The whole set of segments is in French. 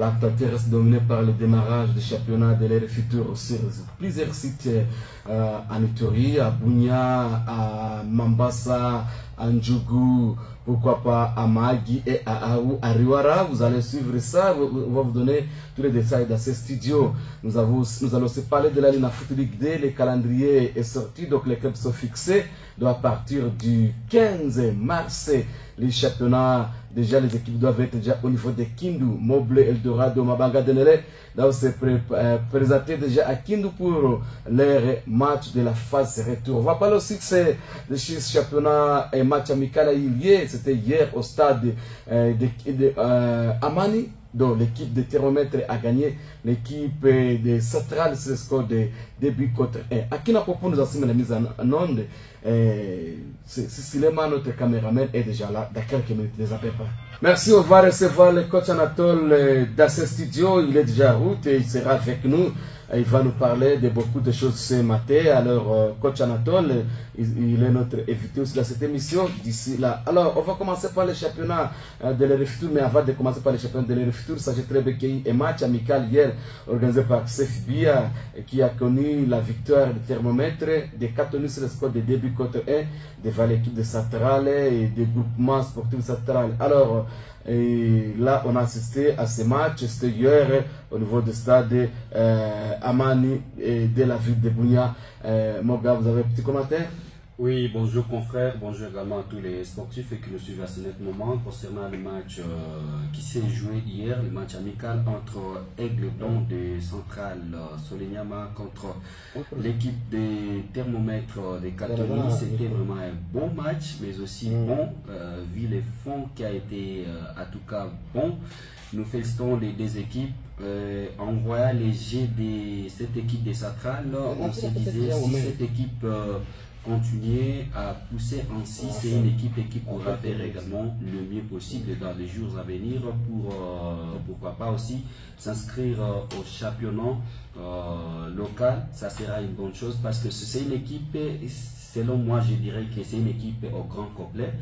l'actualité reste dominée par le démarrage du championnat de l'ère future sur plusieurs sites en Ituri, à Bunia, à Mambasa, à Ndjougou, pourquoi pas à Magui et à Riwara. Vous allez suivre ça, on va vous donner tous les détails dans ce studio. Nous allons aussi parler de la Ligue Foot Ligue 2, le calendrier est sorti, donc les clubs sont fixés. Donc à partir du 15 mars, les championnats, déjà les équipes doivent être déjà au niveau de Kindu, Moblé, Eldorado, Mabanga, Denele. Donc c'est présenté déjà à Kindu pour leur match de la phase retour. On va parler aussi de ce championnat et match amical à Ilié. C'était hier au stade Amani. Donc l'équipe de Thermomètre a gagné l'équipe de Central sur le score de début contre 1. À qui n'a pas pour nous assumer la mise en onde, Silema, notre caméraman, est déjà là dans quelques minutes. Ne zappez pas. Merci, on va recevoir le coach Anatole dans ce studio. Il est déjà en route et il sera avec nous. Il va nous parler de beaucoup de choses ce matin. Alors, coach Anatole, il est notre invité aussi dans cette émission d'ici là. Alors, on va commencer par le championnat de l'ère future, mais avant de commencer par le championnat de l'ère future, sachez très bien qu'il y a eu un match amical hier organisé par CFBia qui a connu la victoire du Thermomètre de 4 sur le score de début contre 1 devant l'équipe de Centrale et du groupement sportif Central. Alors, et là, on a assisté à ce match. C'était hier au niveau du stade Amani et de la ville de Bunia. Mon gars, vous avez un petit commentaire? Oui, bonjour confrères, bonjour également à tous les sportifs qui nous suivent à ce net moment concernant le match qui s'est joué hier, le match amical entre Aigle Blanc de Centrale Soleniama contre l'équipe des Thermomètres de Catholiques. C'était vraiment un bon match, mais aussi bon, vu les fonds qui a été en tout cas bon. Nous félicitons les deux équipes. En voyant les jets de cette équipe de Centrale, on se disait si cette équipe continuer à pousser en 6, c'est une équipe qui pourra faire également le mieux possible dans les jours à venir pour pourquoi pas aussi s'inscrire au championnat local. Ça sera une bonne chose parce que c'est une équipe, selon moi je dirais que c'est une équipe au grand complet,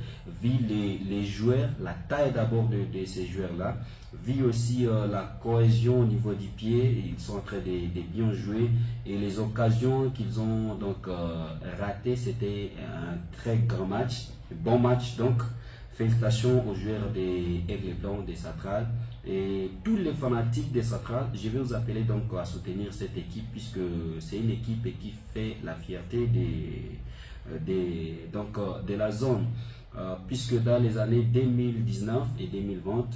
vu les joueurs, la taille d'abord de ces joueurs là, vu aussi la cohésion au niveau du pied, ils sont en train de bien jouer et les occasions qu'ils ont donc ratées, c'était un très grand match, bon match donc. Félicitations aux joueurs des Aigles Blancs des Centrales et tous les fanatiques des Centrales. Je vais vous appeler donc à soutenir cette équipe puisque c'est une équipe qui fait la fierté de la zone. Puisque dans les années 2019 et 2020,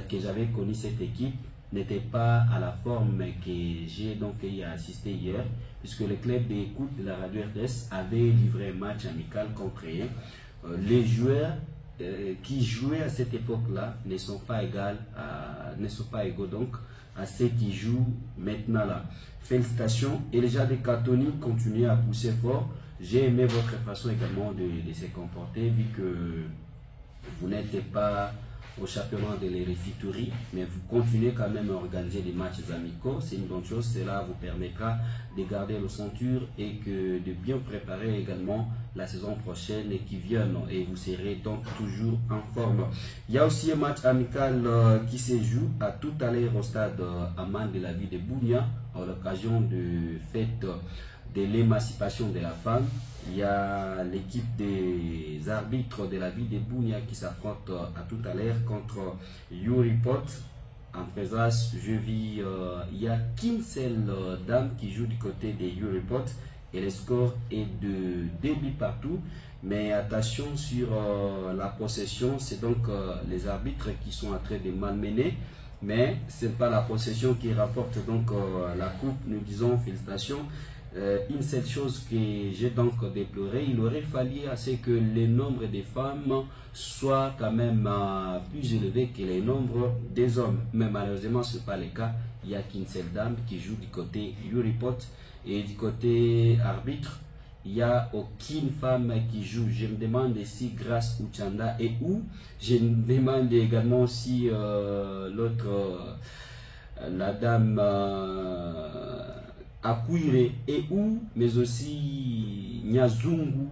que j'avais connu cette équipe, n'était pas à la forme que j'ai donc assisté hier, puisque le club d'écoute de la radio RTS avait livré un match amical contre eux. Les joueurs qui jouaient à cette époque-là ne sont pas égaux donc à ceux qui jouent maintenant là. Félicitations et les gens de Catoni continuent à pousser fort. J'ai aimé votre façon également de se comporter vu que vous n'êtes pas au championnat de l'Erefituri, mais vous continuez quand même à organiser des matchs amicaux. C'est une bonne chose, cela vous permettra de garder le ceinture et de bien préparer également la saison prochaine et qui vient, et vous serez donc toujours en forme. Il y a aussi un match amical qui se joue à tout à l'heure au stade Aman de la ville de Bunia à l'occasion de fête de l'émancipation de la femme. Il y a l'équipe des arbitres de la ville de Bunia qui s'affronte à tout à l'heure contre Uripot. En présence, je vis, il y a qu'une seule dame qui joue du côté de Uripot et le score est de 2 buts partout. Mais attention sur la possession, c'est donc les arbitres qui sont en train de malmener. Mais ce n'est pas la possession qui rapporte donc la coupe. Nous disons félicitations. Une seule chose que j'ai donc déploré, il aurait fallu à ce que le nombre de femmes soit quand même plus élevé que le nombre des hommes. Mais malheureusement, ce n'est pas le cas. Il n'y a qu'une seule dame qui joue du côté Uripot et du côté arbitre. Il n'y a aucune femme qui joue. Je me demande si Grace Uchanda est où. Je me demande également si l'autre, la dame Akuire est où, mais aussi Nyazungu,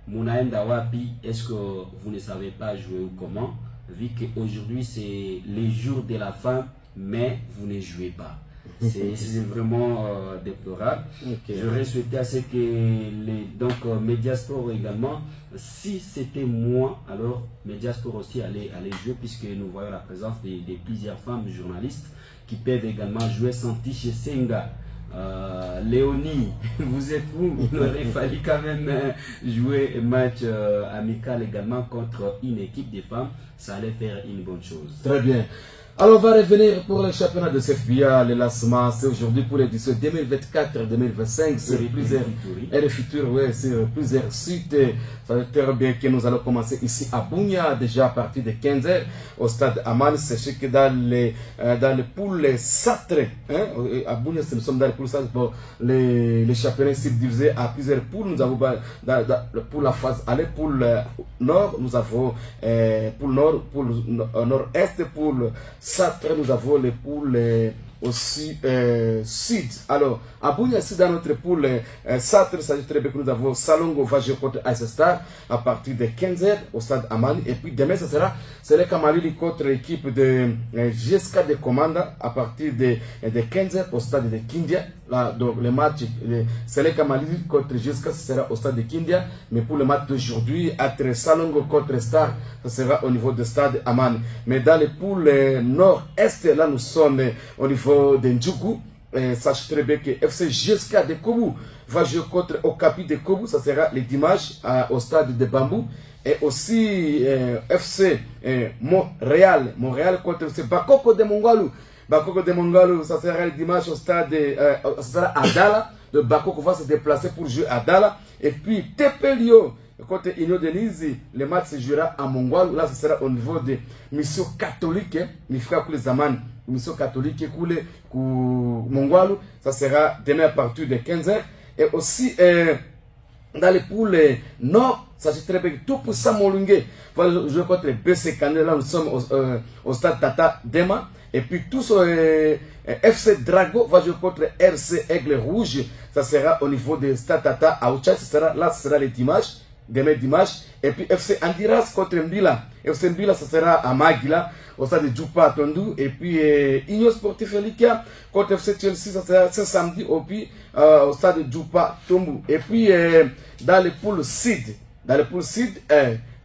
Munaenda Wapi. Est-ce que vous ne savez pas jouer ou comment? Vu qu'aujourd'hui c'est les jours de la femme, mais vous ne jouez pas. C'est vraiment déplorable. J'aurais souhaité à ce que Mediasport également, si c'était moi, alors Mediasport aussi allait jouer, puisque nous voyons la présence de plusieurs femmes journalistes qui peuvent également jouer sans Tiche Senga. Léonie, vous êtes où? Il aurait fallu quand même jouer un match amical également contre une équipe de femmes. Ça allait faire une bonne chose. Très bien. Alors, on va revenir pour le championnat de CFBA. Le lancement, c'est aujourd'hui pour l'édition 2024-2025. C'est plusieurs sites. Ça veut dire bien que nous allons commencer ici à Bunia, déjà à partir de 15h, au stade Aman. Sachez que dans les poules Satre, hein, à Bunia, nous sommes dans les poules Satre. Bon, les championnats sont divisés à plusieurs poules. Nous avons pour la phase aller, poule nord, nous avons poule nord, poule nord-est, poule Satre, nous avons les poules aussi sud. Alors, à Bunia, ici dans notre poule Satre, ça veut très bien que nous avons Salongo va jouer contre Ice Star à partir de 15h au stade Amani. Et puis demain, ça sera le Kamalili contre l'équipe de GSK de Commanda à partir de 15h au stade de Kindia. Là, donc le match, c'est le Kamalili contre GSK, ça sera au stade de Kindia. Mais pour le match d'aujourd'hui, entre Salongo contre Star, ça sera au niveau du stade Amani. Mais dans les poules nord-est, là, nous sommes au niveau de Ndjoukou. Sachez très bien que FC GSK de Kobu va jouer contre Okapi de Kobu. Ça sera le dimanche au stade de Bambou. Et aussi FC Montréal contre FC Bakoko de Mongalou. Bakoko de Mongalou, ça sera le dimanche au stade ça sera à Dala. Le Bakoko va se déplacer pour jouer à Dala. Et puis Tepelio contre Union de Nizi, le match se jouera à Mongalou. Là, ce sera au niveau de mission catholique. Mifra Koule Zaman, mission catholique Koule Mongalou. Ça sera demain à partir de 15h. Et aussi dans les poules nord, ça se très bien tout pour Samolungue va jouer contre BC Canel. Là, nous sommes au stade Tata Dema. Et puis tous FC Drago va jouer contre RC Aigle Rouge. Ça sera au niveau de stade Tata Aoucha. Ce sera le dimanche. Demain dimanche. Et puis FC Andiras contre Mbila. FC Mbila, ça sera à Magila, au stade de Djoupa à Tondou. Et puis Union Sportif Elikia contre FC Chelsea, ça sera ce samedi au stade de Djoupa Tombu. Et puis dans les poules Sud,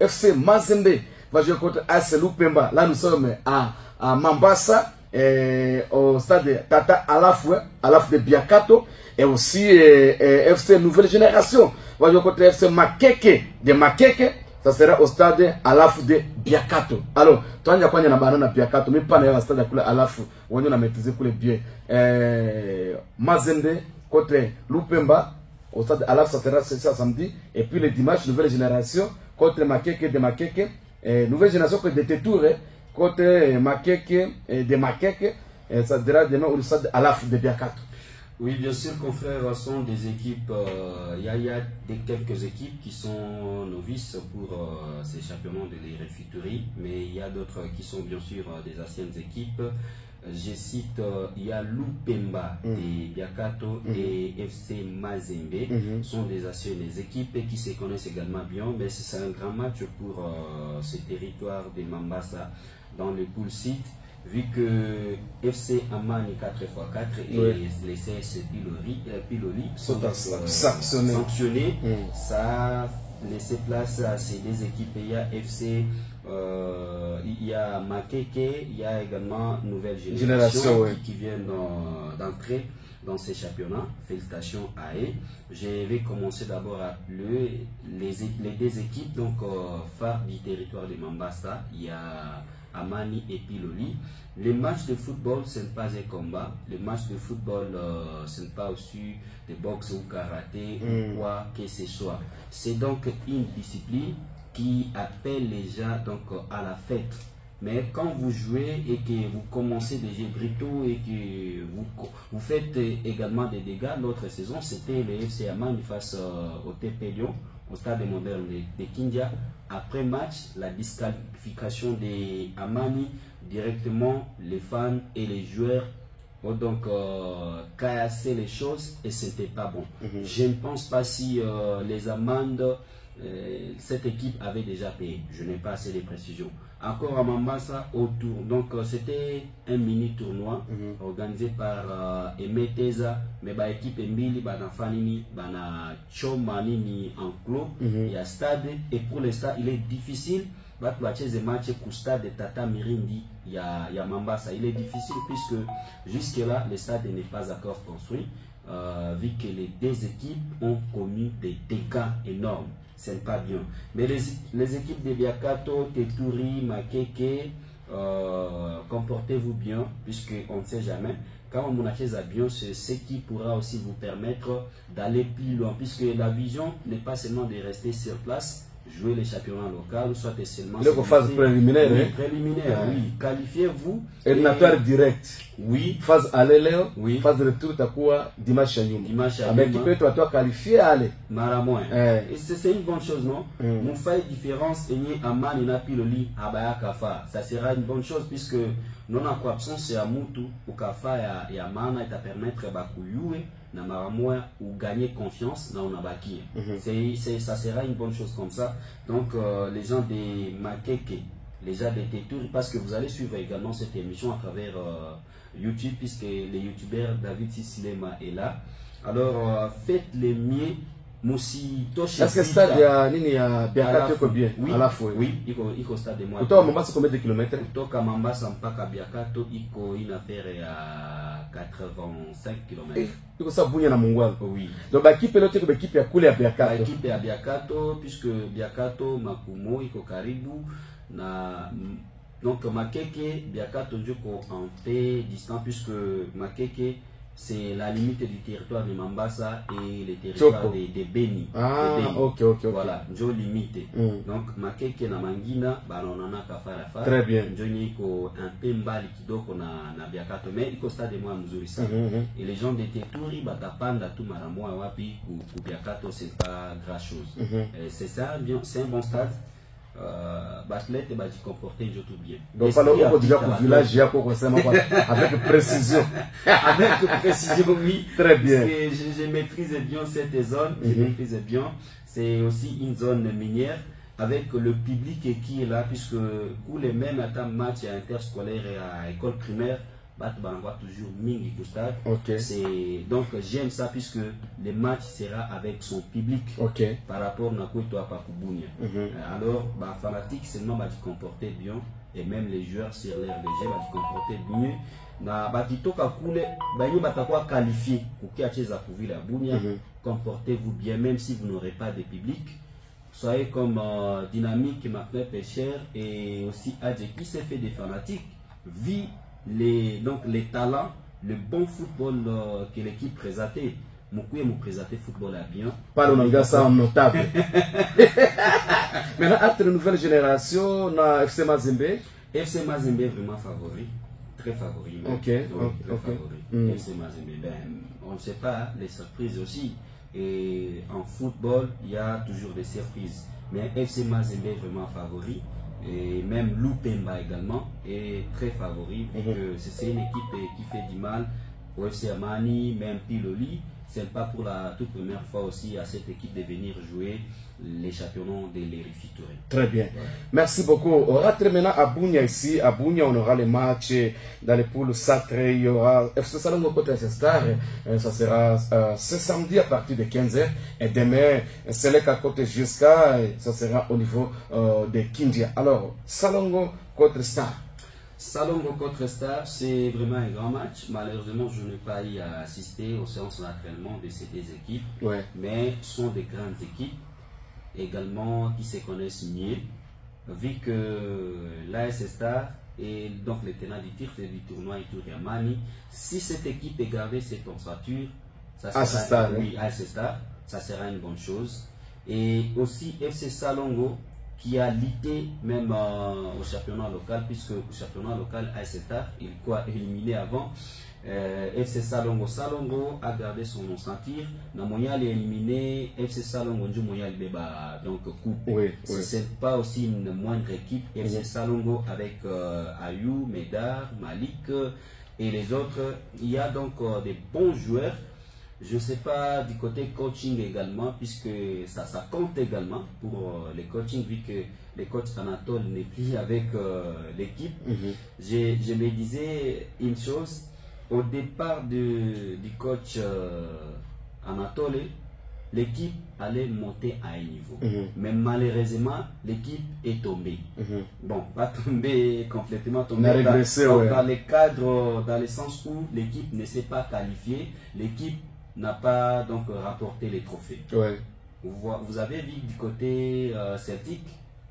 FC Mazembe va jouer contre AS Lupemba. Là, nous sommes à Mambasa, au stade de Tata Alaf de Biakato. Et aussi FC Nouvelle Génération va jouer contre FC Makeke de Makeke. Ça sera au stade Alaf de Biakato. Alors, toi, il y a pas de banana Biakato, mais pas au stade de Alaf, où on a maîtrisé pour les biens. Mazembe contre Lupemba, au stade Alaf, ça sera ce samedi. Et puis le dimanche, Nouvelle Génération contre Makeke de Makeke. Nouvelle Génération contre des Tours, contre Makeke de Makeke. Ça sera demain au stade Alaf de Biakato. Oui, bien sûr, confrères, sont des équipes, il y a quelques équipes qui sont novices pour ces championnats de l'Irefuturie, mais il y a d'autres qui sont bien sûr des anciennes équipes. Je cite, il y a Lupemba de Biakato et FC Mazembe, sont des anciennes équipes qui se connaissent également bien, mais c'est un grand match pour ce territoire de Mambasa dans le pool site. Vu que FC Amani 4x4 et les CS Piloli sont sanctionnés, ça a laissé place à ces deux équipes. Il y a FC, il y a Makeke, il y a également Nouvelle Génération qui viennent d'entrer dans ces championnats. Félicitations à eux. Je vais commencer d'abord à les deux équipes donc phares du territoire de Mambasa. Il y a Amani et Piloli. Les matchs de football, ce n'est pas un combat. Les matchs de football, ce n'est pas aussi de boxe ou karaté ou quoi que ce soit. C'est donc une discipline qui appelle les gens donc, à la fête. Mais quand vous jouez et que vous commencez des jeux brutaux et que vous faites également des dégâts, l'autre saison, c'était le FC Amani face au TP Lyon, au stade moderne de Kindia. Après match, la disqualification des Amani, directement les fans et les joueurs ont donc cassé les choses et c'était pas bon. Je ne pense pas si les amendes, cette équipe avait déjà payé. Je n'ai pas assez de précisions. encore à Mambasa autour. Donc c'était un mini tournoi organisé par Aimé Teza, mais bah équipe Mbili, bah na Fanini, bah na Chomanini en club, il y a stade et pour le stade il est difficile. Bah tu as match au stade de Tata Mirindi, il y a Mambasa, il est difficile puisque jusque là le stade n'est pas encore construit, vu que les deux équipes ont commis des dégâts énormes. C'est pas bien. Mais les équipes de Biakato, Teturi, Makeke, comportez-vous bien, puisqu'on ne sait jamais. Quand on achète bien, c'est ce qui pourra aussi vous permettre d'aller plus loin, puisque la vision n'est pas seulement de rester sur place, jouer les championnats locaux, soit seulement... Le phase préliminaire, oui, préliminaire, oui. Qualifiez-vous. Éliminatoire direct. Oui. Phase aller Léo, oui. Phase retour, t'as quoi dimanche à Nyuma. Dimanche à Avec qui peut toi qualifier, allez. Maramoin. Et c'est une bonne chose, non? Mon fait différence, et Aman, et Napiloli, Abaya Kafa. Ça sera une bonne chose, puisque non en absence, c'est à Moutou, au Kafa et à Mana, et à permettre Bakuyoué, na Maramoin, ou gagner confiance, dans Nabaki. Ça sera une bonne chose comme ça. Donc, les gens des Makeke, les gens des Tétours, parce que vous allez suivre également cette émission à travers YouTube, puisque les youtubeurs David Sissilema est là. Alors, faites les mieux. Est-ce que le stade il y a Biakato bien à la fois? Oui, il y a stade de moi. Toi, Mambasa, combien de kilomètres? Toi, Mambasa, Mpaka Biakato, il y a une affaire à 85 km. Il y a ça, Bounia na Mongwal. Oui. Donc, l'équipe est l'autre équipe à couler à Biakato. L'équipe est à Biakato, puisque Biakato, Makumo, il y a Caribou. Donc, Makeke, Biakato, il y a un peu distant, puisque Makeke, c'est la limite du territoire de Mambasa et le territoire de Beni. Ah, de Beni. ok. Voilà, Njo limite. Donc, Makeke na Mangina, banana kafara fa. Très bien. Njo niko un peu mbali kidoko na Biakato, mais iko stade moi mzuri sana. Et les gens de Teturi, batapanda tout maramoa wapi, ku Biakato, c'est pas grand chose. C'est ça, c'est un bon stade. Batlet et Badi comporter je tout bien. Donc pas le déjà pour village avec précision. Avec précision, oui. Très bien. Parce que je maîtrise bien cette zone, je maîtrise bien. C'est aussi une zone minière avec le public qui est là, puisque pour les mêmes matchs à interscolaire et à école primaire, toujours Mingi Koustad. Donc j'aime ça puisque le match sera avec son public par rapport à Nakoito à Pakubounia. Alors, fanatique seulement va se comporter bien et même les joueurs sur l'air de jeu va se comporter mieux. Na batitoka kule banyo batakuwa qualifié pour qui acheza pour la Bounia. Comportez-vous bien même si vous n'aurez pas de public. Soyez comme Dynamique, Martin Pécher et aussi Adje qui s'est fait des fanatiques. Donc les talents, le bon football que l'équipe présentait. Moukoué m'a présenté football à bien. Pas le ça notable. Maintenant, entre la nouvelle génération, on a FC Mazembe. FC Mazembe est vraiment favori. Très favori. Très favori. FC Mazembe, on ne sait pas, les surprises aussi. Et en football, il y a toujours des surprises. Mais FC Mazembe est vraiment favori. Et même Loupemba également est très favori. C'est une équipe qui fait du mal au FC Amani, même Piloli. C'est pas pour la toute première fois aussi à cette équipe de venir jouer les championnats de l'Erifitori. Très bien. Merci beaucoup. On rentre maintenant à Bounia ici. À Bounia, on aura les matchs dans les poules sacrées. Il y aura FC Salongo contre FC Star. Ça sera ce samedi à partir de 15h. Et demain, Seleka contre Jusqu'à. Ça sera au niveau de Kindia. Alors, Salongo contre Star. Salongo contre Star, c'est vraiment un grand match. Malheureusement, je n'ai pas eu à assister aux séances d'entraînement de ces deux équipes. Mais ce sont des grandes équipes également qui se connaissent mieux. Vu que l'AS Star est donc le tenant du titre du tournoi Ituri Amani, si cette équipe est gardée cette ossature, ça sera une bonne chose. Et aussi FC Salongo, qui a lutté même au championnat local, puisque au championnat local AS Star, il a éliminé avant FC Salongo. Salongo a gardé son ossature. Namoyal est éliminé FC Salongo, donc coupe. C'est pas aussi une moindre équipe. FC Salongo avec Ayou, Medar, Malik et les autres. Il y a donc des bons joueurs. Je ne sais pas du côté coaching également, puisque ça compte également pour les coachings, vu que le coach Anatole n'est plus avec l'équipe. Je me disais une chose, au départ du coach Anatole, l'équipe allait monter à un niveau. Mais malheureusement, l'équipe est tombée. Bon, pas tombée complètement, tombée dans les cadres, dans le sens où l'équipe ne s'est pas qualifiée, l'équipe n'a pas donc rapporté les trophées. Vous avez vu du côté Celtic,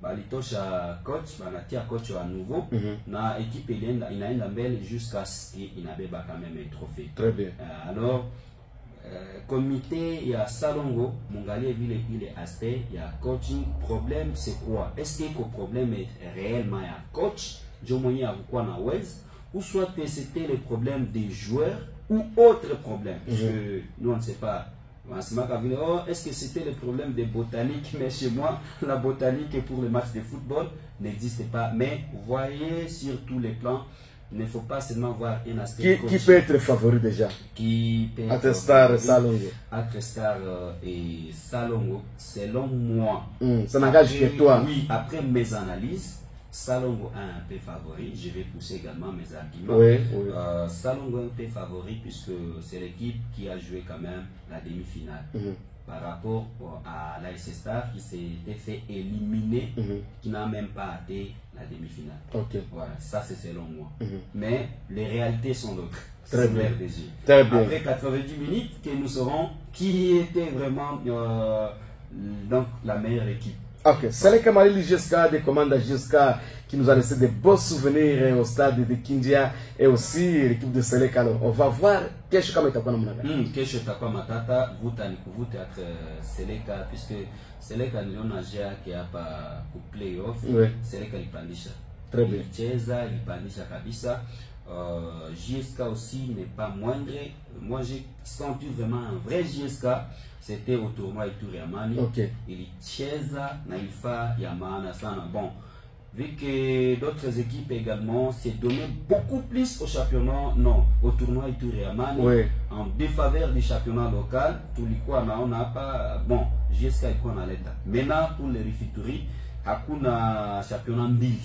Balitoche à coach, Banatia coach à nouveau, na équipe il a une belle jusqu'à ce qu'il n'avait pas quand même un trophée. Très bien. Alors, comité, il y a Salongo, Mongali ville il est aspect, il y a coaching. Problème, c'est quoi? Est-ce que le problème est réellement un coach, ou soit c'était le problème des joueurs ou autre problème? Parce que nous on ne sait pas. Est-ce que c'était le problème des botaniques? Mais chez moi, la botanique pour le match de football n'existe pas. Mais vous voyez, sur tous les plans, il ne faut pas seulement voir un aspect. Qui peut être favori déjà? Qui peut être Atestar Salongo. Atestar et Salongo, selon moi. Ça n'engage que toi. Oui, après mes analyses, Salongo a un peu favori. Je vais pousser également mes arguments. Salongo a un peu favori puisque c'est l'équipe qui a joué quand même la demi-finale. Par rapport à l'AS Star qui s'était fait éliminer, qui n'a même pas atteint la demi-finale. Voilà, ça c'est selon moi. Mais les réalités sont d'autres. Très bien. Très bien. Après 90 minutes, que nous saurons qui était vraiment donc la meilleure équipe. Ok, c'est le Kamali Jeska, des commandes Jeska qui nous a laissé de beaux souvenirs au stade de Kindia et aussi l'équipe de Seleka. Alors, on va voir qu'est-ce que tu as fait. Qu'est-ce que tu as fait, Matata, vous théâtre Seleka, puisque Seleka ni on a déjà qui a pas pour playoff, Seleka lipandisha. Très bien. Cheza lipandisha kabisa. JSK aussi n'est pas moindre. Moi j'ai senti vraiment un vrai JSK. C'était au tournoi Ituri Amani. Il Cheza Naifa Yamana Sana. Bon, vu que d'autres équipes également s'est donné beaucoup plus au championnat, non, au tournoi Ituri Amani, en défaveur du championnat local. Tout le quoi on n'a pas. Bon, JSK est quoi dans l'état. Maintenant pour les Rifituri, hakuna championnat mbili.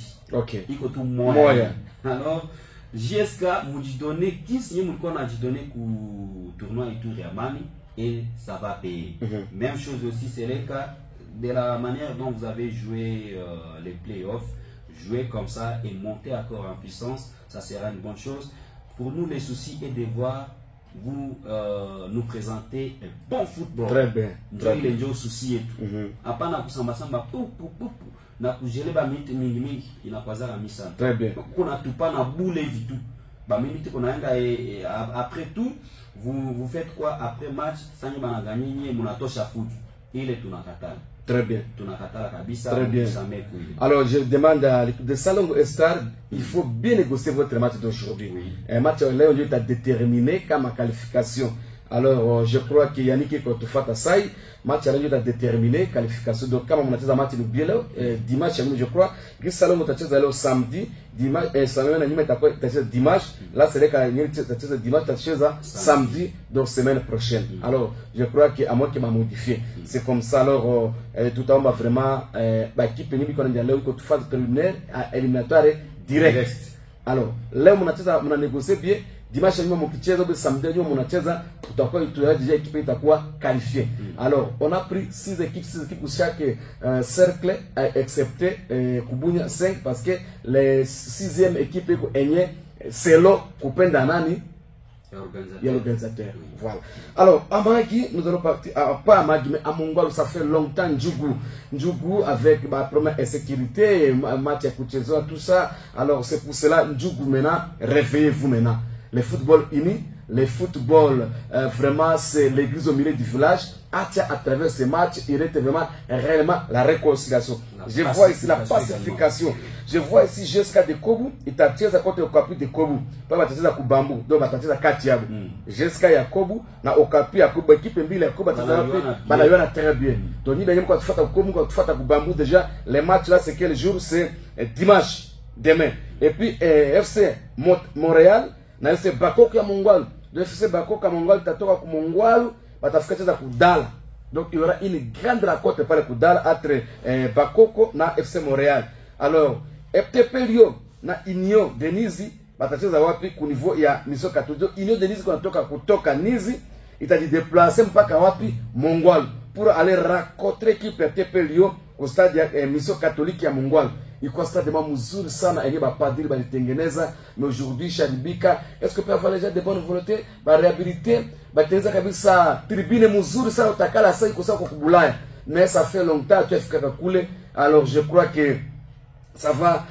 Iko tout moyen. Alors JSK m'a donné 15 millions a donné au tournoi Ituri Amani et ça va payer. Même chose aussi, c'est le cas de la manière dont vous avez joué les playoffs, jouer comme ça et monter encore en puissance, ça sera une bonne chose. Pour nous, les soucis est de voir vous nous présenter un bon football. Très bien. Les gens soucis et tout. Après, on a na kujele ba minute mingi mingi inakwaza misa. Très bien. Kuna tupa na boule vitu. Ba minute kuna enda après tout vous faites quoi après match sanyi bana gagner nyie munatosha foot. Ile tunakatala. Très bien. Tunakatala kabisa. Très bien. Alors je demande à l'équipe de Salongo Star, il faut bien négocier votre match d'aujourd'hui. Un match là on est déterminé comme ma qualification. Alors, je crois que Yannick est contre Fatasai, match à la déterminé, qualification. Donc, comme on a fait un match de Bielo, dimanche, je crois, que Salon a fait le samedi, dimanche, Salon a fait dimanche, là, c'est là qu'il y a dimanche, samedi, donc semaine prochaine. Alors, je crois que à moi qui m'a modifié. C'est comme ça, alors, tout le monde va vraiment, l'équipe nous qu'on a dit, contre phase préliminaire, éliminatoire direct. Alors, là, on a négocié bien. Dimanche nous mkicheza au samedi nous mnacheza tutakuwa déjà équipe itakuwa qualifiée. Alors on a pris 6 équipes pour chaque cercle excepté Kubunya 5 parce que les 6e équipe iko enye selo kupenda nani l'organisateur. Voilà. Alors à Magui nous allons partir pas à Magui mais à Mongolo ça fait longtemps Ndjougou avec ma première insécurité match à Kuchezo tout ça. Alors c'est pour cela Ndjougou maintenant réveillez-vous maintenant. Le football uni, le football vraiment c'est l'église au milieu du village. À travers ces matchs, il y a vraiment réellement la réconciliation. Je vois ici la pacification. Je vois ici jusqu'à de Kobu, il t'a tiré à côté au capu de Kobu. Pas va t'attirer à Kubambu, donc va t'attirer à Katiabu. Jusqu'à Yakobu, na au capu à Kobu, équipe mbili à Kobu, Banayona très bien. Donc il y a quand tu fais à Kobu, quand tu fais à Kubambu, déjà les matchs là c'est quel jour? C'est dimanche, demain. Et puis FC Montréal. Na c'est Bako ya Mongol de FC Bakoko Mongwalu tatoka ku Mongwalu batafika cheza kudala. Donc il y aura une grande rencontre par le kudala entre Bakoko na FC Montréal. Alors FTP Lyon na Union de Nizi batacheza wapi ku niveau ya Mission Catholique. Union de Nizi kutoka Nizi itajideplacer mpaka wapi Mongwalu pour aller rencontrer l'équipe FTP Lyon au stade ya Mission Catholique ya Mongwalu. Il constate vraiment mzuri sana yenye bapadiri balitengeneza mais aujourd'hui Sharibika est-ce que peut avoir les gens de bonne volonté ba réhabiliter batengeneza kabisa tribune mzuri sana utakala sasa iko sawa kwa kubulaya mais ça fait longtemps tu afika kule. Alors je crois que ça va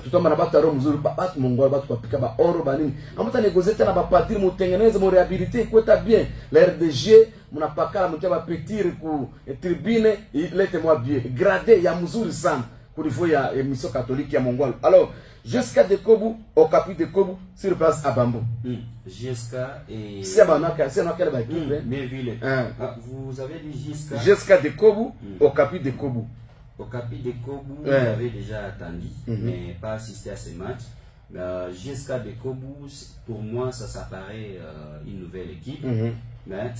tutoma na bataro mzuri batu Mongwalu batu kapika ba oro banini amata négocier tena bapadiri mutengeneza mu réhabiliter kweta bien la RDG munapakala mutaba petire ku tribune ilete-moi bien gradé ya mzuri sana au niveau de la Mission Catholique à Mongwalu. Alors, jusqu'à Dekobu, au Capu Dekobu, sur place à Bambou. Jusqu'à et... C'est quelle équipe? Merville. Vous avez dit jusqu'à Dekobu, au Capu Dekobu. Au Capu Dekobu, vous avez déjà attendu, mais pas assisté à ce match. Jusqu'à Dekobu, pour moi, ça s'apparaît une nouvelle équipe. Mais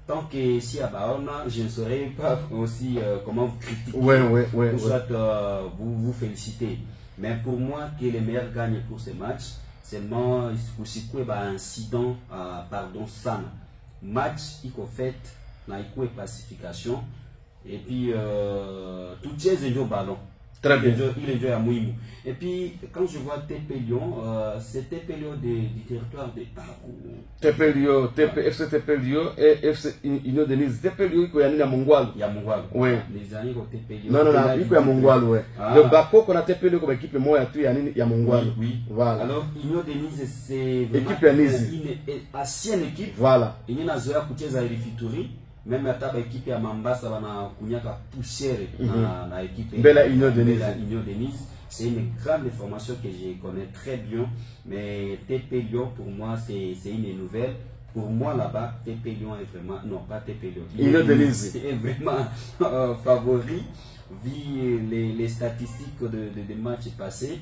tant que si à Baona, je ne saurais pas aussi comment vous critiquer, ou soit vous féliciter. Mais pour moi, que les meilleurs gagnent pour ce match, seulement il y a un incident, pardon, sana. Match, il faut fait, il y a pacification, et puis tout est le ballon. Très bien. Il est joué à Mouimou. Et puis, quand je vois TP Lyon, c'est TP Lyon du territoire de Parou. TP Lyon, FC TP Lyon et FC Union de Nice. TP Lyon, il y a Mongwalu. Il y a Mongwalu. Oui. Les années au TP Lyon. Non, il y a Mongwalu, oui. Le Bako, qu'on a TP Lyon comme équipe, moi, il y a Mongwalu. Oui. Voilà. Alors, Union de Nice, c'est une ancienne équipe. Voilà. Il y a Zoya Koutieza et Rifituri. Même à table équipe à Mambasa, on a Kounyaka poussière dans l'équipe. Bella Union de Nice. C'est une grande information que je connais très bien. Mais TP Lyon, pour moi, c'est une nouvelle. Pour moi, là-bas, TP Lyon est vraiment. Non, pas TP Lyon. Union de Nice. C'est vraiment favori. Vu les statistiques de matchs passés,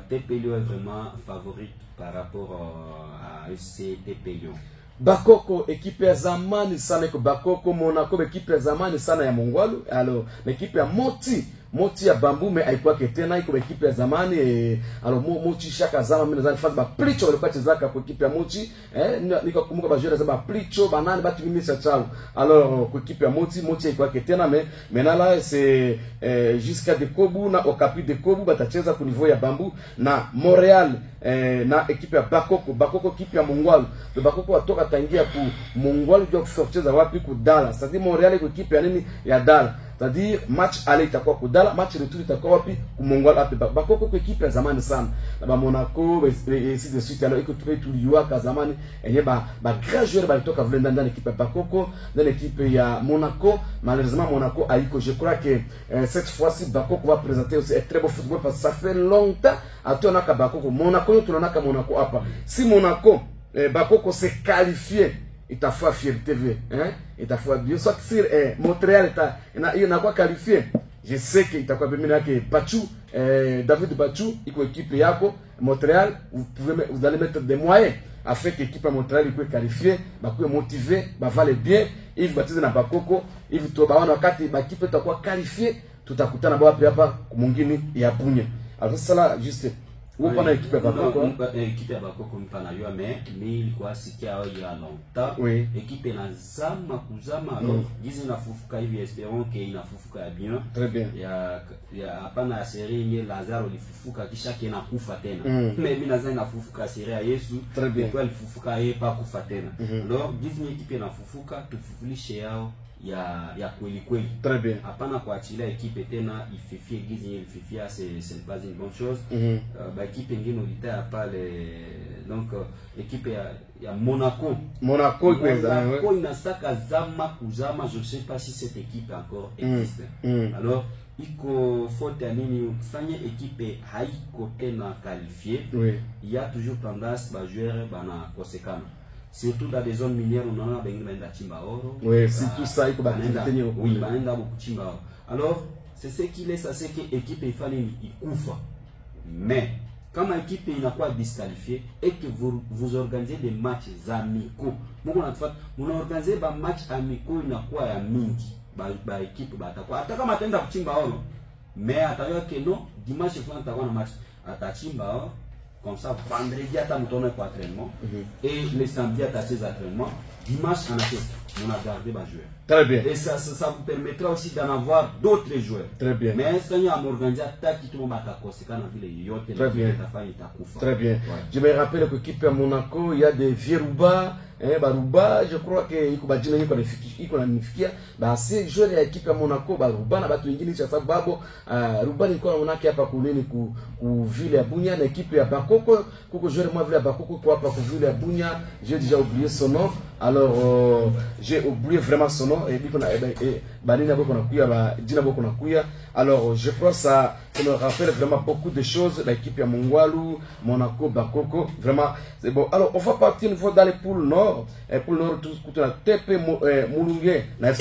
TP Lyon est vraiment favori par rapport à TP Lyon. Bakoko équipe ya zamani sana iko Bakoko Monaco équipe ya zamani sana ya Mongwalu. Alors l'équipe ya Moti ya Bambou mais haikuwa tena iko équipe ya zamani alors Moti shaka zama mimi nazani fanya ba plicho walikuwa chezaka kwa équipe ya Moti nikakumbuka ba joueurs za ba plicho banani batu mimi chao. Alors kwa équipe ya Moti haikuwa tena mais maintenant là c'est jusqu'à Dekobu na Okapi Dekobu batacheza ku niveau ya Bambou na Montréal na équipe ya Bakoko équipe ya Mongwalu. Le Bakoko atoka tangia ku Mongwalu ndio kucheza wapi ku Dala. C'est-à-dire Montréal iko équipe ya nini ya Dala. C'est-à-dire match aller itakuwa ku Dala, match retour itakuwa wapi ku Mongwalu hapo. Bakoko kwa équipe ya zamani sana. Na ba Monaco et ainsi de suite. Alors iko tuliwa ka zamani enye ba grand joueur balitoka vile ndani équipe ya Bakoko, dans l'équipe ya Monaco. Malheureusement Monaco aiko. Je crois que cette fois-ci Bakoko va présenter aussi un très beau football parce que ça fait longtemps atona ka Bakoko. Monaco tunana ka Monaco hapa. Si Monaco Bakoko s'est qualifié, il t'a fait fierté TV, hein? Il t'a fait bien. Soit si Montréal il n'a pas qualifié, je sais qu'il t'a pas permis que Bachou, David Bachou, il est équipe Yako, Montréal, vous allez mettre des moyens afin que l'équipe à Montréal soit qualifiée, soit motivée, va aller bien. Il va baptiser na Bakoko, il va tobaona wakati l'équipe itakuwa qualifiée, tutakutana bawapi hapa kumungini ya Bunya. Alors c'est ça juste. Ou pas l'équipe à Bakoko? L'équipe à Bakoko pas na yo mais il quoi c'est qu'il y a longtemps. Oui. Équipe na zama kuzama alors gizi na fufuka hivi espérons qu'il na fufuka bien. Très bien. Il y a hapana série ni Lazaro lifufuka kisha kina kufa tena. Mais mimi nazani na fufuka série ya Yesu. Très bien. Kwa lifufuka yeye pa kufa tena. Alors gizi ni équipe na fufuka tufufulishe yao ya kweli kweli. Très bien. Hapana kuachilia ekipe tena ififie gizi ififia c'est pas une bonne chose. Ba ekipe ngine ulita pale donc ekipe ya Monaco inasaka zama kuzama. Je sais pas si cette équipe encore existe. Alors iko faute ya nini fanye ekipe haiko tena qualifiée. Il y a toujours tendance ba joueur bana kosekana. Surtout dans des zones minières, on en a besoin chimba oro. Oui, c'est tout ça, il faut activité. Oui, baenda beaucoup chimba oro. Alors, c'est ce qu'il est, ça c'est que l'équipe il fallait il koufa. Mais Kama équipe inakuwa disqualifiée et que vous organisez des matchs amicaux, vous organisez des matchs amicaux inakuwa ya mingi ba équipe batakuwa hata kama ataenda kuchimba ono, mais atayo que non dimanche fulani atakuwa na match atachimba ono comme ça vendredi atamutona kwa entraînement et le samedi atacheza entraînement, dimanche anacheza on a gardé ba joueur. Très bien. Et ça vous permettra aussi d'en avoir d'autres joueurs. Très bien. Mais ça nous a organisé attaque tout le monde a conséquent dans ville yote. Très bien. Très bien. Ouais. Je me rappelle que l'équipe à Monaco, il y a des vieux Rouba, Barouba, je crois que il y a nifikia. Bah ces joueurs de l'équipe à Monaco, Barouba na batu wengine cha sababu Rouba ni kwa Monaco hapa kulini ku ville ya Bunya na équipe ya Bakoko, kuko joueur moi ville ya Bakoko kwa hapa ku ville ya Bunya, j'ai déjà oublié son nom. Alors j'ai oublié vraiment son nom et puis balina boko na kuya ba dina boko na kuya. Alors je crois ça me rappelle vraiment beaucoup de choses l'équipe ya Mongwalu, Monaco, Bakoko, vraiment c'est bon. Alors on va partir une fois dans les poules nord, poules nord tout na TP Mulunge na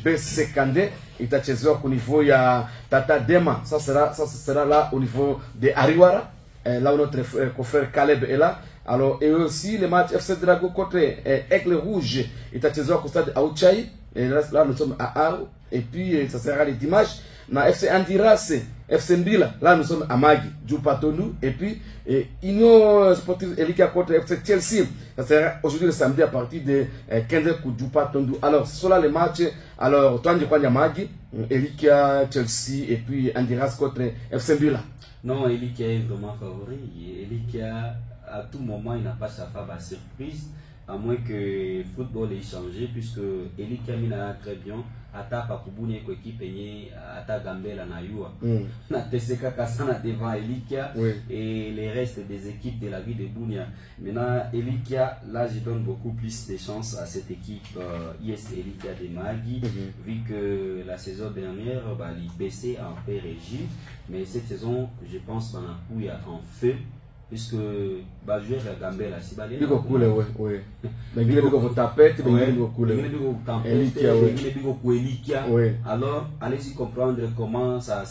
BC Kandé itachezewa au niveau ya Tata Dema. Ça sera là au niveau de Ariwara, là où notre confrère Caleb est là. Alors, et aussi le match FC Drago contre Aigle Rouge, il a été au stade Aouchaï, et là nous sommes à Arou, et puis ça sera le dimanche. Na FC Andiras, FC Mbila, là nous sommes à Magi, Djoupatonu, et puis Union Sportive Elika contre FC Chelsea, ça sera aujourd'hui le samedi à partir de 15h pour Djoupatonu. Alors, ce sont là les matchs, alors, toi tu crois Magi, Elika, Chelsea, et puis Andiras contre FC Mbila. Non, Elika est vraiment favori, Elika à tout moment il n'a pas sa femme à surprise, à moins que le football ait changé, puisque Eli Kamina très bien attaque à Kubuni équipe et attaque Gambela na Yua na TCK Kassana devant Elikia et les restes des équipes de la ville de Bunia. Maintenant Elikia, là je donne beaucoup plus de chance à cette équipe IS Elikia de Magi, vu que la saison dernière il baissait en paix régime, mais cette saison je pense qu'on a pouillé en feu, puisque bah jouer la Gambela si balé biko kule ouais mais biko ko tapete biko kule Elikia biko ko Elikia. Alors allez-y comprendre comment ça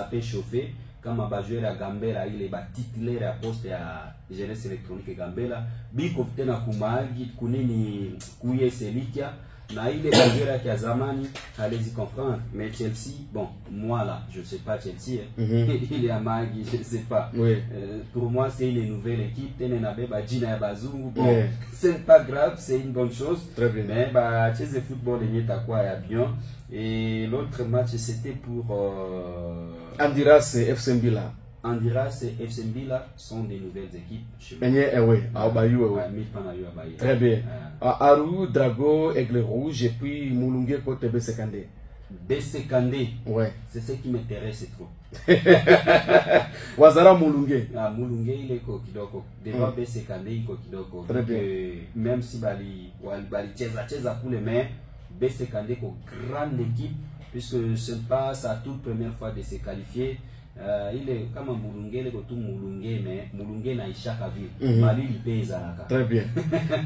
peut chauffer quand ma jouer la Gambela il est titulaire à poste à jeunesse électronique Gambela biko tena kumagi kunini kuye Elikia na ile bajera ya zamani, allez-y comprendre. Mais Chelsea, bon, moi là, je ne sais pas Chelsea, il est à Magi, je ne sais pas. Pour moi, c'est une nouvelle équipe. Bon, c'est pas grave, c'est une bonne chose. Très bien. Mais bah, Chelsea football est à quoi il bien. Et l'autre match, c'était pour Andiras et FC Mbila. Andiras et FC Mbila sont des nouvelles équipes. Très bien. Aru, Drago, Aigle Rouge et puis Mulunge côté BC Kandé. BC Kandé. Ouais. C'est ce qui m'intéresse trop. Wazara Mulunge. Mulunge il est kokidoko. Devant BC Kandé il est kokidoko. Très bien. Même si bali cheza pour les mains, BC Kandé est une grande équipe puisque ce n'est pas sa toute première fois de se qualifier. Il est comme un Mulunge, tout Mulunge, mais Mulunge n'a Ishaka ville. Mali il pèse à la. Très bien.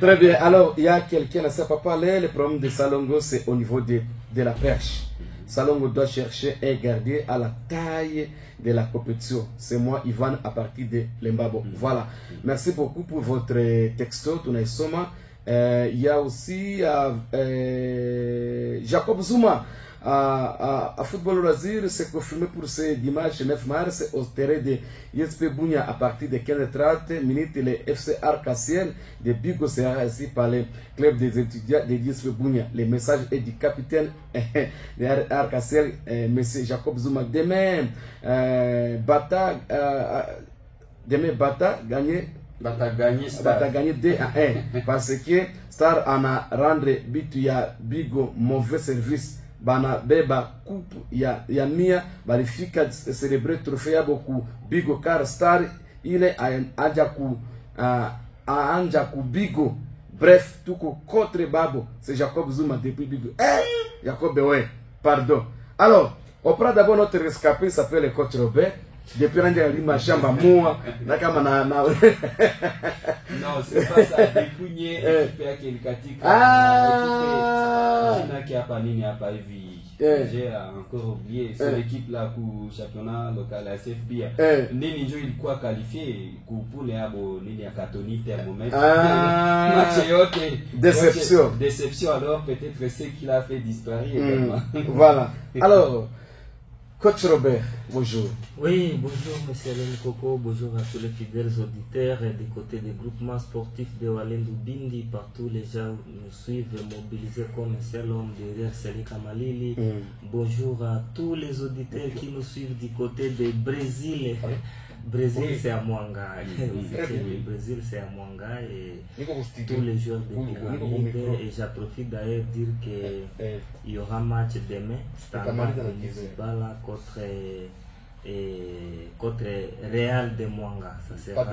Très bien. Alors, il y a quelqu'un ne sait pas parler. Le problème de Salongo, c'est au niveau de la perche. Salongo doit chercher un gardien à la taille de la compétition. C'est moi, Ivan, à partir de Lembabo. Voilà. Merci beaucoup pour votre texto. Il y a aussi Jacob Zuma. À Football Loisir, c'est confirmé pour ce dimanche 9 mars au terrain de ISP Bunia à partir de 15h30 minutes. Le FC Arc-en-Ciel de Bigo sera assis par le club des étudiants de l'ISP Bunia. Le message est du capitaine de Arc-en-Ciel, M. Jacob Zuma. Demain, Bata gagné. Bata gagné 2-1 parce que Star en a rendu Bituya Bigo mauvais service. Bana beba coupe ya mia balifika célébrer trophée ya beaucoup Bigo car Star ile anja ku Bigo. Bref tuko contre babo, c'est Jacob Zuma depuis Bigo. Jacob ouais, pardon. Alors on prend d'abord notre rescapé s'appelle le coach Robert. Depuis l'année de ma chambre moi na kama na non c'est pas ça décougner équipe ya Kelikatika équipe qui a pas nini hapa hivi J'ai encore oublié. C'est l'équipe là pour championnat local à CFB. Nini jo il quoi qualifié pour les abo nini à Catoni thermomètre. Déception. Déception alors peut-être c'est qu'il a fait disparaître également. Voilà. Alors, Coach Robert, bonjour. Oui, bonjour Monsieur Alain Coco, bonjour à tous les fidèles auditeurs et des côtés des groupements sportifs de Walendu Bindi, partout les gens nous suivent mobilisés comme un seul homme derrière Seli Kamalili. Bonjour à tous les auditeurs qui nous suivent du côté du Brésil. Brésil c'est à Mwanga. Le Brésil c'est à Mwanga et tous les joueurs de Pyramide. Et j'profite d'ailleurs dire qu'il y aura match demain, Standard de Muzibala contre Real de Mwanga. Ça sera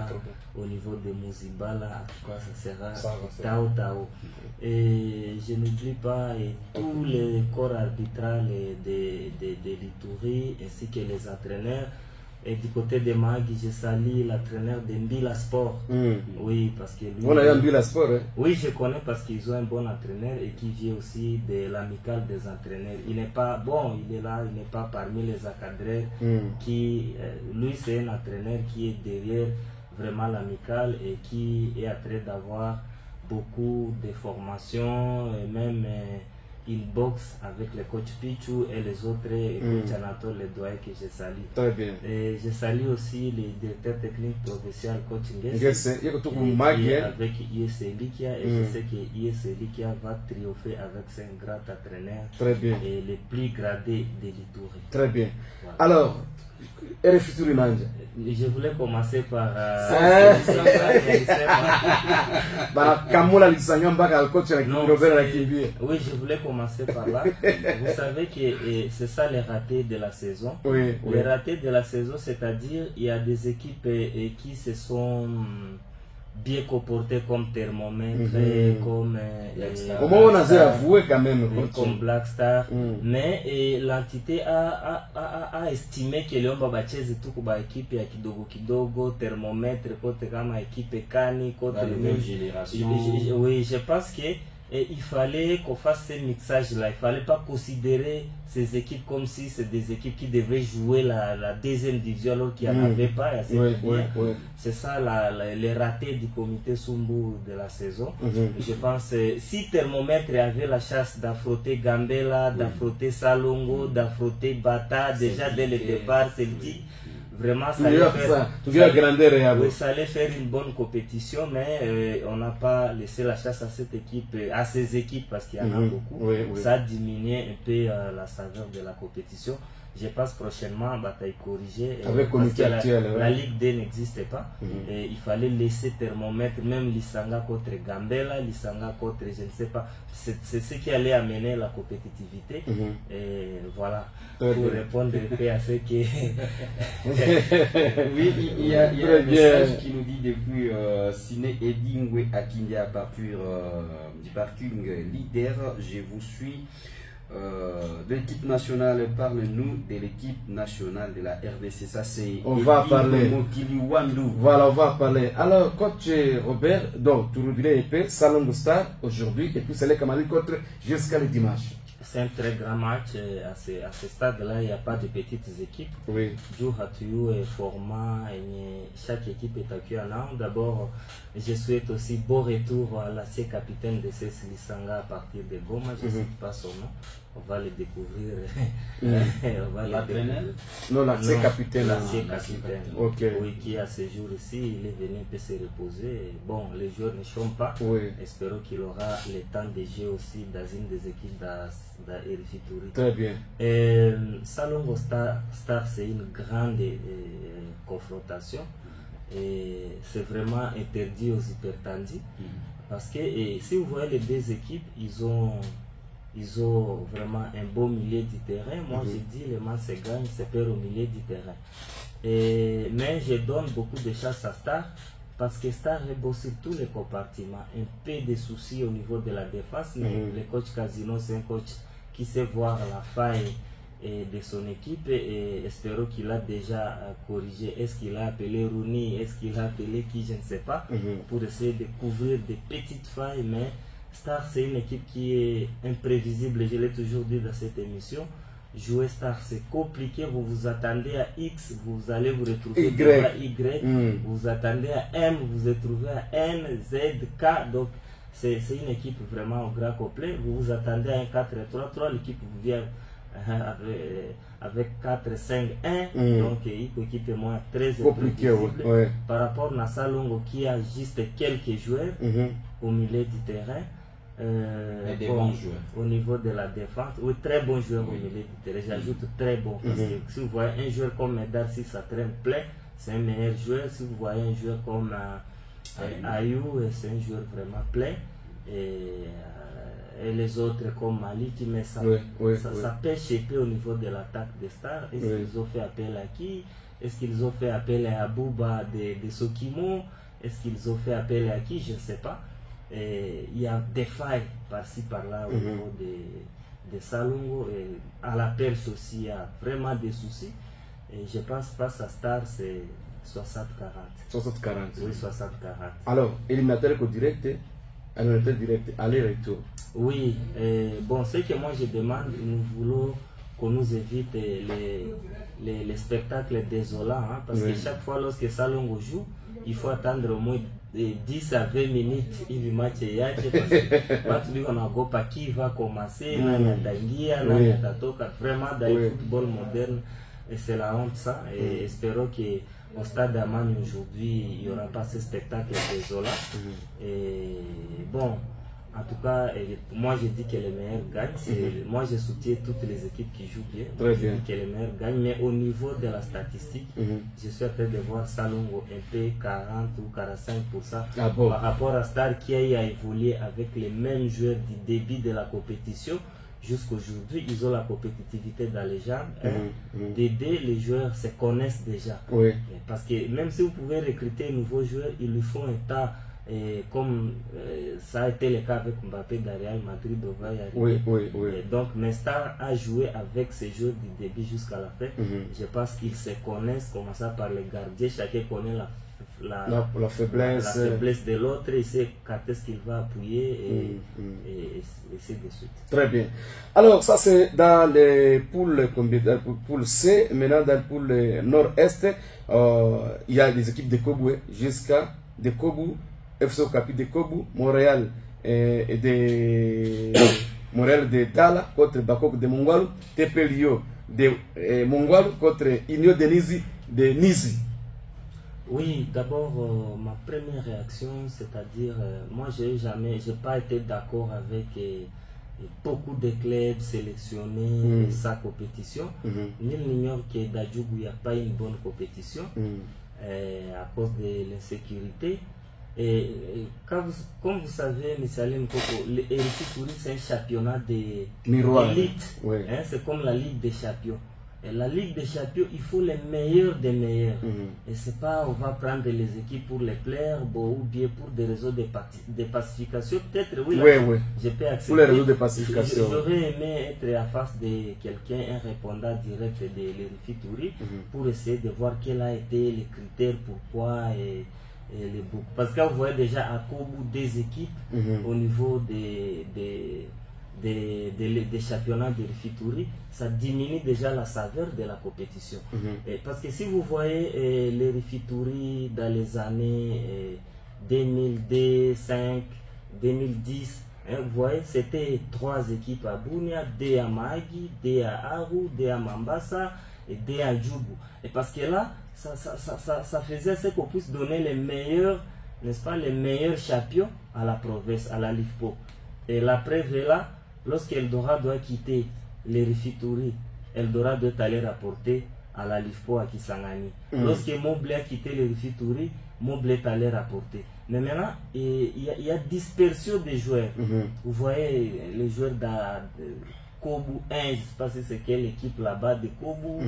au niveau de Muzibala, ça sera Tao Tao. Et je n'oublie pas tous les corps arbitrales de l'Itourie ainsi que les entraîneurs. Et du côté de Magui, je salue l'entraîneur de Mbila Sport. Oui, parce que lui. On a Mbila Sport, hein? Oui, je connais parce qu'ils ont un bon entraîneur et qui vient aussi de l'amicale des entraîneurs. Il n'est pas bon, il est là, il n'est pas parmi les encadreurs. Lui, c'est un entraîneur qui est derrière vraiment l'amicale et qui est en train d'avoir beaucoup de formations et même. Il boxe avec le coach Pichu et les autres, coach Anatole Ledoye que je salue. Très bien. Et je salue aussi les directeurs techniques provincial coach Ngesse, avec IS Elikia et je sais que IS Elikia va triompher avec son grand entraîneur. Très bien. Et les plus gradés de l'Itourie. Très bien. Voilà. Alors, RFI Tourinanja. Je voulais commencer par oui, je voulais commencer par là. Vous savez que c'est ça les ratés de la saison. Les ratés de la saison, c'est-à-dire il y a des équipes qui se sont bien comportées comme Thermomètre, comme au moment où on a avoué quand même comme Black Star, mais l'entité a estimé que Léon Babacheze tout comme équipe ya kidogo kidogo Thermomètre côté comme équipe Kani côté la nouvelle génération. Oui, je pense que il fallait qu'on fasse ce mixage là. Il fallait pas considérer ces équipes comme si c'est des équipes qui devaient jouer la deuxième division alors qu'il n'y en avait pas. C'est ça les ratés du comité Sumbu de la saison. Je pense si Thermomètre avait la chance d'affronter Gambela, d'affronter Salongo, d'affronter Bata déjà dès le départ, c'est dit. Vraiment, ça allait faire une bonne compétition, mais on n'a pas laissé la chance à cette équipe, à ces équipes, parce qu'il y en a beaucoup. Ça a diminué un peu la saveur de la compétition. Je pense prochainement bataille corrigée. Avec la Ligue D n'existait pas. Et il fallait laisser Thermomètre, même Lisanga contre Gambela, Lisanga contre je ne sais pas. C'est ce qui allait amener la compétitivité. Et voilà. Pour répondre à ce que. Oui, il y a un message qui nous dit depuis Ciné Edingwe Akindia à partir du parking leader. Je vous suis. De l'équipe nationale, parle-nous de l'équipe nationale de la RDC. Ça c'est. On va parler. Voilà, on va parler. Alors, coach Robert, donc tu reviens épais, Salon Star aujourd'hui et puis c'est les Kamali contre jusqu'à le dimanche. C'est un très grand match. À ce stade-là, il n'y a pas de petites équipes. Joe Hatuyu est format et chaque équipe est accueillie en an. D'abord, je souhaite aussi bon retour à l'ancien capitaine de Cécile Sanga à partir de Goma. Je ne sais pas son nom. On va le découvrir. Non, l'ancien capitaine. L'ancien capitaine. Oui, qui a ce jour ici, il est venu un peu se reposer. Bon, les joueurs ne chantent pas. Espérons qu'il aura le temps de jouer aussi dans une des équipes d'Erifi Touri. Très bien. Salongo Star, c'est une grande confrontation. Et c'est vraiment interdit aux hypertendus. Parce que si vous voyez les deux équipes, ils ont vraiment un beau milieu du terrain. Moi, je dis, le match se gagne, c'est peur au milieu du terrain. Mais je donne beaucoup de chance à Star, parce que Star est beau sur tous les compartiments. Un peu de soucis au niveau de la défense, mais le coach Casino, c'est un coach qui sait voir la faille de son équipe et espérons qu'il a déjà corrigé. Est-ce qu'il a appelé Rooney, est-ce qu'il a appelé qui, je ne sais pas, pour essayer de couvrir des petites failles, mais Star, c'est une équipe qui est imprévisible, je l'ai toujours dit dans cette émission. Jouer Star, c'est compliqué. Vous vous attendez à X, vous allez vous retrouver à Y. Vous vous attendez à M, vous vous retrouvez à N, Z, K. Donc, c'est une équipe vraiment au grand complet. Vous vous attendez à un 4-3-3, l'équipe vous vient avec 4-5-1. Donc, l'équipe est moins très compliqué. Par rapport à Salongo qui a juste quelques joueurs au milieu du terrain. Des bons joueurs. Au niveau de la défense, oui, très bons joueurs au milieu du terrain. J'ajoute très bon parce que si vous voyez un joueur comme Medar, si ça traîne plein, c'est un meilleur joueur. Si vous voyez un joueur comme Ayou, c'est un joueur vraiment plein. Et les autres comme Mali qui met ça, ça pêche un peu au niveau de l'attaque des Stars. Est-ce qu'ils ont fait appel à qui? Est-ce qu'ils ont fait appel à Abouba de Sokimo? Est-ce qu'ils ont fait appel à qui? Je ne sais pas. Il y a des failles par-ci par-là au niveau de Salongo. Et à la perche aussi, il y a vraiment des soucis. Et je pense face à Star, c'est 60-40. 60-40. Oui, 60-40. Alors, éliminateur direct, aller-retour. Oui, bon, ce que moi je demande, nous voulons qu'on nous évite les spectacles désolants, hein, parce que chaque fois lorsque Salongo joue, il faut attendre au moins 10 à 20 minutes il match parce que on a pas qui va commencer, vraiment dans le football moderne, et c'est la honte ça. Et espérons qu'au stade d'Amman aujourd'hui il n'y aura pas ce spectacle désolant. Et bon, en tout cas, moi je dis que les meilleurs gagnent. Moi je soutiens toutes les équipes qui jouent bien. Je dis que les meilleurs gagnent. Mais au niveau de la statistique, je suis en train de voir Salongo un peu 40 ou 45% par rapport à Star qui a évolué avec les mêmes joueurs du début de la compétition. Jusqu'aujourd'hui, ils ont la compétitivité dans les jambes. D'aider les joueurs se connaissent déjà. Parce que même si vous pouvez recruter un nouveau joueur, il lui faut un temps. Et comme ça a été le cas avec Mbappé dans Real Madrid, on va y arriver. Donc, Star a joué avec ces joueurs du début jusqu'à la fin. Je pense qu'ils se connaissent, commençant par les gardiens. Chacun connaît la faiblesse de l'autre, il sait quand est-ce qu'il va appuyer et c'est de suite. Très bien. Alors, ça c'est dans les poules C. Maintenant, dans les poules nord-est, il y a des équipes de Kobu jusqu'à de Kobu. FC Okapi de Kobu, Montréal et de Montréal de Dala contre Bakok de Mongwalu, TP Lio de Mongwalu contre Inyo de Nizi. Oui, d'abord ma première réaction, c'est-à-dire moi j'ai pas été d'accord avec beaucoup de clubs sélectionnés sa compétition. Nul n'ignore que d'Adjougou il n'y a pas une bonne compétition à cause de l'insécurité. Et comme vous savez, M. Alim Koko, le RFI Touriste, c'est un championnat d'élite. C'est comme la Ligue des Champions. Et la Ligue des Champions, il faut les meilleurs des meilleurs. Et c'est pas on va prendre les équipes pour les plaire, ou bien pour des réseaux de pacification. Peut-être, je peux accepter. Pour les réseaux de pacification. J'aurais aimé être en face de quelqu'un, un répondant direct de l'RFI Touriste, pour essayer de voir quels ont été les critères, pourquoi parce que vous voyez déjà à Kobu des équipes au niveau des championnats de Rifitouri, ça diminue déjà la saveur de la compétition. Parce que si vous voyez les Rifitouri dans les années 2005, 2010, vous voyez, c'était 3 équipes à Bunia, 2 à Mahagi, 2 à Aru, 2 à Mambasa et 2 à Djougou. Et parce que là, ça faisait ce qu'on puisse donner les meilleurs, n'est-ce pas, les meilleurs champions à la province, à la LIFPO. Et la preuve est là, lorsqu'Eldora doit quitter les Rifitouri, Eldora doit aller rapporter à la LIFPO à Kisangani. Lorsque Moblé a quitté les Rifitouri, Moblé est allé rapporter. Mais maintenant, il y a dispersion des joueurs. Vous voyez les joueurs Kobu 1, je ne sais pas si c'est quelle équipe là-bas de Kobu,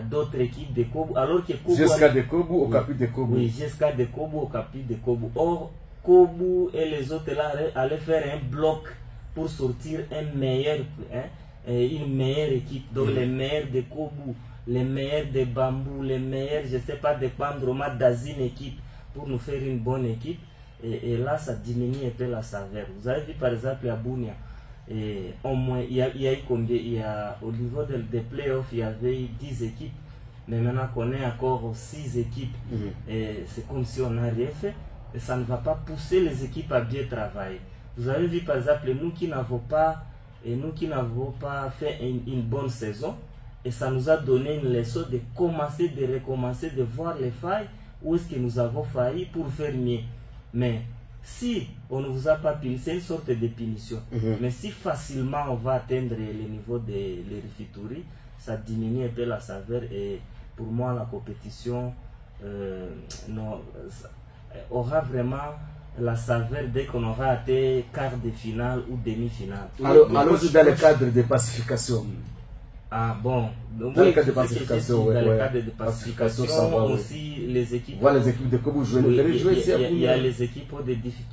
d'autres équipes de Kobu, alors que Kobu... Jusqu'à de Kobu au Capi de Kobu. Oui, jusqu'à de Kobu au Capi de Kobu. Or, Kobu et les autres là allaient faire un bloc pour sortir une meilleure équipe. Donc les meilleurs de Kobu, les meilleurs de Bambou, les meilleurs, je ne sais pas, de Pandroma, d'Azine équipe, pour nous faire une bonne équipe. Et là, ça diminue un peu la saveur. Vous avez vu par exemple à Bunia, et au moins, il y a eu combien? Au niveau des playoffs, il y avait 10 équipes. Mais maintenant qu'on est encore 6 équipes, c'est comme si on n'a rien fait. Et ça ne va pas pousser les équipes à bien travailler. Vous avez vu par exemple, nous qui n'avons pas fait une bonne saison, et ça nous a donné une leçon de commencer, de recommencer, de voir les failles, où est-ce que nous avons failli pour faire mieux. Mais si on ne vous a pas puni, c'est une sorte de punition. Mais si facilement on va atteindre le niveau de l'Erifituri, ça diminue un peu la saveur. Et pour moi, la compétition aura vraiment la saveur dès qu'on aura atteint quart de finale ou demi-finale. Alors dans le cadre de pacification. Ah bon, donc, dans le cadre de pacification, dans le cadre de pacification, ça va, aussi les équipes. Voilà les équipes de Kobu jouer. Il y a les équipes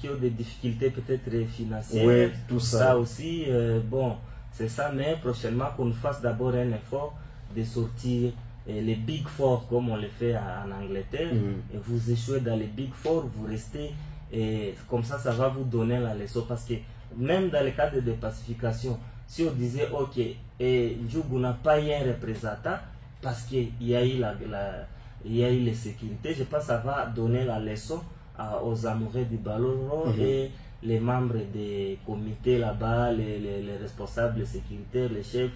qui ont des difficultés peut-être financières. Oui, tout ça. Ça aussi, bon, c'est ça, mais prochainement qu'on fasse d'abord un effort de sortir les Big Four comme on le fait en Angleterre. Et vous échouez dans les Big Four, vous restez, et comme ça va vous donner la leçon. Parce que même dans le cadre de pacification, si on disait ok, et Djougou n'a pas eu un représentant parce qu'il y a eu les sécurités, je pense que ça va donner la leçon aux amoureux du ballon et les membres des comités là-bas, les responsables sécuritaires, les chefs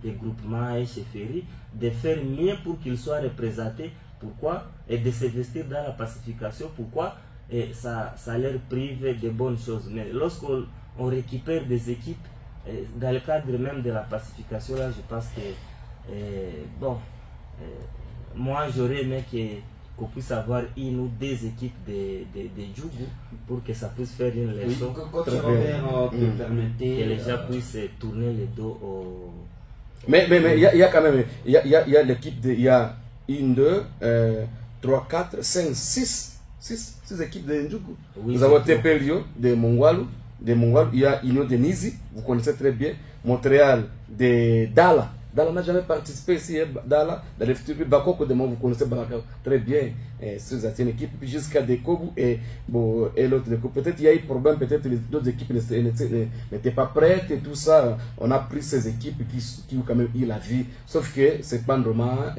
des groupements et chefferies, de faire mieux pour qu'ils soient représentés. Pourquoi? Et de s'investir dans la pacification. Pourquoi? Et ça leur prive de bonnes choses. Mais lorsqu'on récupère des équipes, dans le cadre même de la pacification, là, je pense que, moi, j'aurais aimé qu'on puisse avoir une ou deux équipes de Djougou pour que ça puisse faire une leçon. Que les gens puissent tourner le dos au... Mais il y a quand même, il y a l'équipe, il y a 1, 2, 3, 4, 5, 6 équipes de Djougou. Oui, nous avons Tepelio de Mongwalu. Il y a Union de Nizi, vous connaissez très bien. Montréal de Dala. Dala n'a jamais participé ici. Dala, dans les futurs Bakoko de Mon, vous connaissez très bien. C'est une équipe jusqu'à Dekobu et l'autre Dekobu. Peut-être il y a eu problème, peut-être les autres équipes n'étaient pas prêtes et tout ça. On a pris ces équipes qui ont quand même eu la vie. Sauf que c'est pas normal.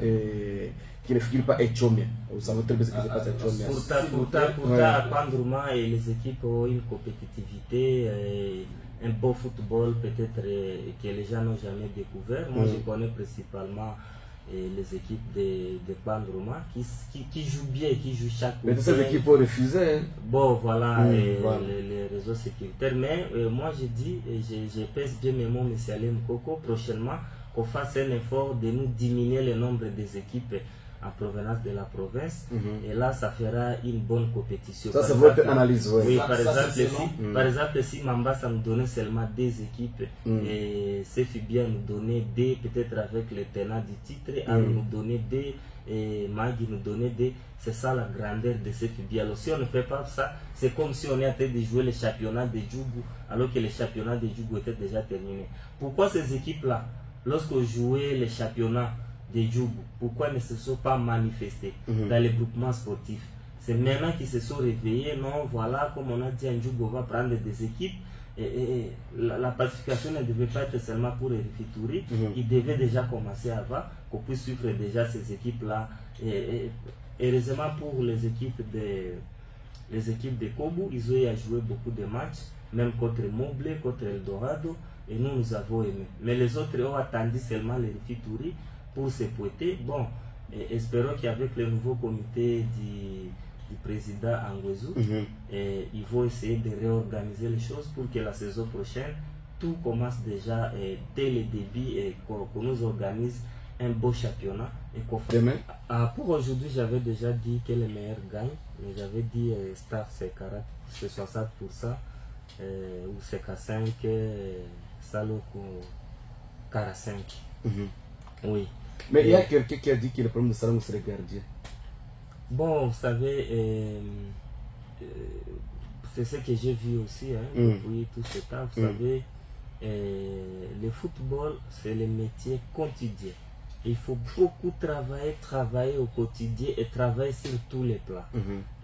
Qui ne figure pas Etchomia. Vous savez très bien ce qui se passe à Etchomia. Pourtant, à Pandrouma, les équipes ont une compétitivité, un beau football peut-être que les gens n'ont jamais découvert. Moi, je connais principalement les équipes de Pandrouma qui jouent bien, qui jouent chaque week-end. Mais ces équipes ont refusé. Bon, voilà, les réseaux sécuritaires. Mais moi, je dis, je pèse bien mes mots, M. Alain Koko, prochainement, qu'on fasse un effort de nous diminuer le nombre des équipes en provenance de la province, et là ça fera une bonne compétition. Ça c'est votre analyse, oui. Par exemple, si Mambasa nous donnait seulement 2 équipes, et Sefibia nous donnait 2, peut-être avec le tenant du titre, nous donnait 2, et Magui nous donnait 2, c'est ça la grandeur de Sefibia. Alors si on ne fait pas ça, c'est comme si on est en train de jouer le championnat de Djougou, alors que le championnat de Djougou était déjà terminé. Pourquoi ces équipes-là, lorsqu'on jouait le championnat de Djougou, pourquoi ne se sont pas manifestés dans les groupements sportifs? C'est maintenant qu'ils se sont réveillés. Non, voilà, comme on a dit, Djougou va prendre des équipes. Et la pacification ne devait pas être seulement pour les Rifitouri. Il devait déjà commencer avant, qu'on puisse suivre déjà ces équipes-là. Et heureusement pour les équipes de Kobu, ils ont eu à jouer beaucoup de matchs, même contre Moblé, contre Eldorado. Et nous avons aimé. Mais les autres ont attendu seulement les Rifitouri pour se pointer. Bon, espérons qu'avec le nouveau comité du président Angwezou, ils vont essayer de réorganiser les choses pour que la saison prochaine, tout commence déjà dès le début et qu'on nous organise un beau championnat. Et pour aujourd'hui, j'avais déjà dit que le meilleur gagne. J'avais dit Star c'est 60%, ou c'est 45%, Saloko 45%. Oui. Mais il y a quelqu'un qui a dit que le problème de Salon c'est le gardien. Bon, vous savez, c'est ce que j'ai vu aussi depuis tout ce temps. Vous savez, le football, c'est le métier quotidien. Il faut beaucoup travailler au quotidien et travailler sur tous les plans.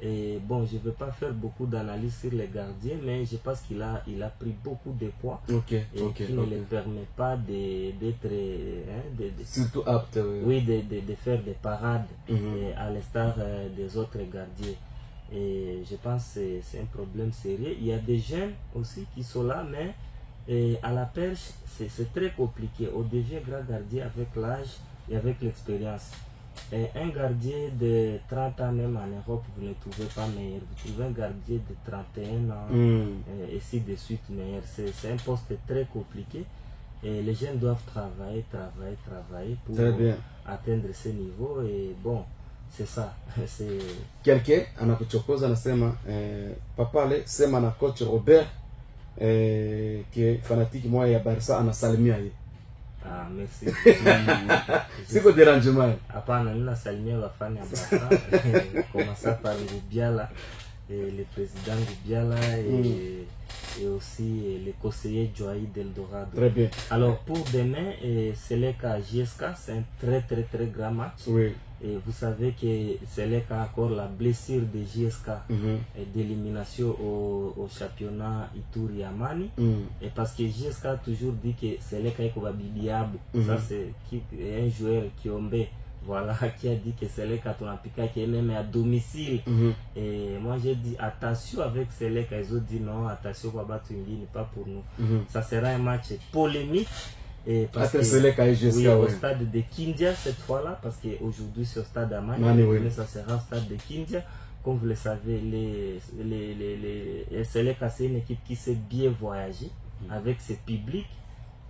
Et bon, je ne vais pas faire beaucoup d'analyse sur les gardiens, mais je pense qu'il a pris beaucoup de poids qui ne le permet pas d'être surtout apte. Oui, de faire des parades à l'instar des autres gardiens. Et je pense que c'est un problème sérieux. Il y a des jeunes aussi qui sont là, mais à la perche, c'est très compliqué. On devient grand gardien avec l'âge et avec l'expérience. Un gardien de 30 ans, même en Europe, vous ne trouvez pas meilleur. Vous trouvez un gardien de 31 ans et ainsi de suite meilleur. C'est un poste très compliqué. Et les jeunes doivent travailler pour atteindre ce niveau. Et bon, c'est ça. Quelqu'un anakuchokoza anasema papa ale sema na coach Robert qui fanatique moi ya Barça anasalimia yeye. Ah, merci. Siko dérangement. Hapana, nina salimia wafani ya Barça. Commençant par Ngubiala, le président Ngubiala et aussi le conseiller Joaï Deldorado. Très bien. Alors pour demain, Seleka JSK, c'est un très grand match. Oui. Et vous savez que Seleka a encore la blessure de JSK et d'élimination au championnat Ituri Amani. Et parce que JSK a toujours dit que Seleka est Bibiabu. Ça c'est un joueur qui ombe. Voilà, qui a dit que Seleka Tonapika qui est même à domicile. Et moi j'ai dit attention avec Seleka. Ils ont dit non, attention n'est pas pour nous. Ça sera un match polémique. Et parce que, oui, au stade de Kindia cette fois-là, parce qu'aujourd'hui c'est au stade Amani, mais ça sera au stade de Kindia. Comme vous le savez, les Seleka c'est une équipe qui sait bien voyager avec ses publics.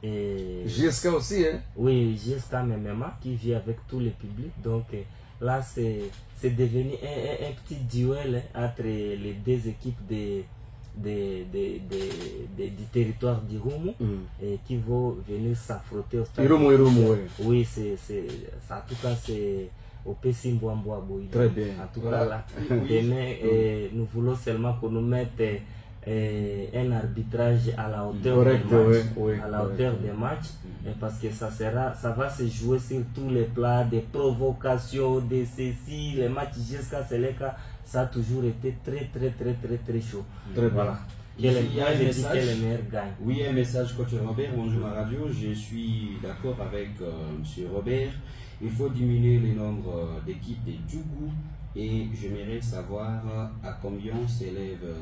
Et JSK aussi, hein? Oui, JSK MMA qui vit avec tous les publics. Donc là, c'est devenu un petit duel entre les deux équipes du territoire d'Irumu et qui vont venir s'affronter au stade. Irumu, oui, en tout cas, c'est au Pessimboamboabo. Très bien. En tout cas, là, demain, nous voulons seulement qu'on nous mette un arbitrage à la hauteur des matchs, à la hauteur des matchs, parce que ça va se jouer sur tous les plans, des provocations, des ceci, les matchs jusqu'à Seleka, ça a toujours été très chaud. Voilà. Il y a un message. Oui, un message, coach Robert. Bonjour ma radio. Je suis d'accord avec M. Robert. Il faut diminuer le nombre d'équipes de Djougou. Et j'aimerais savoir à combien s'élève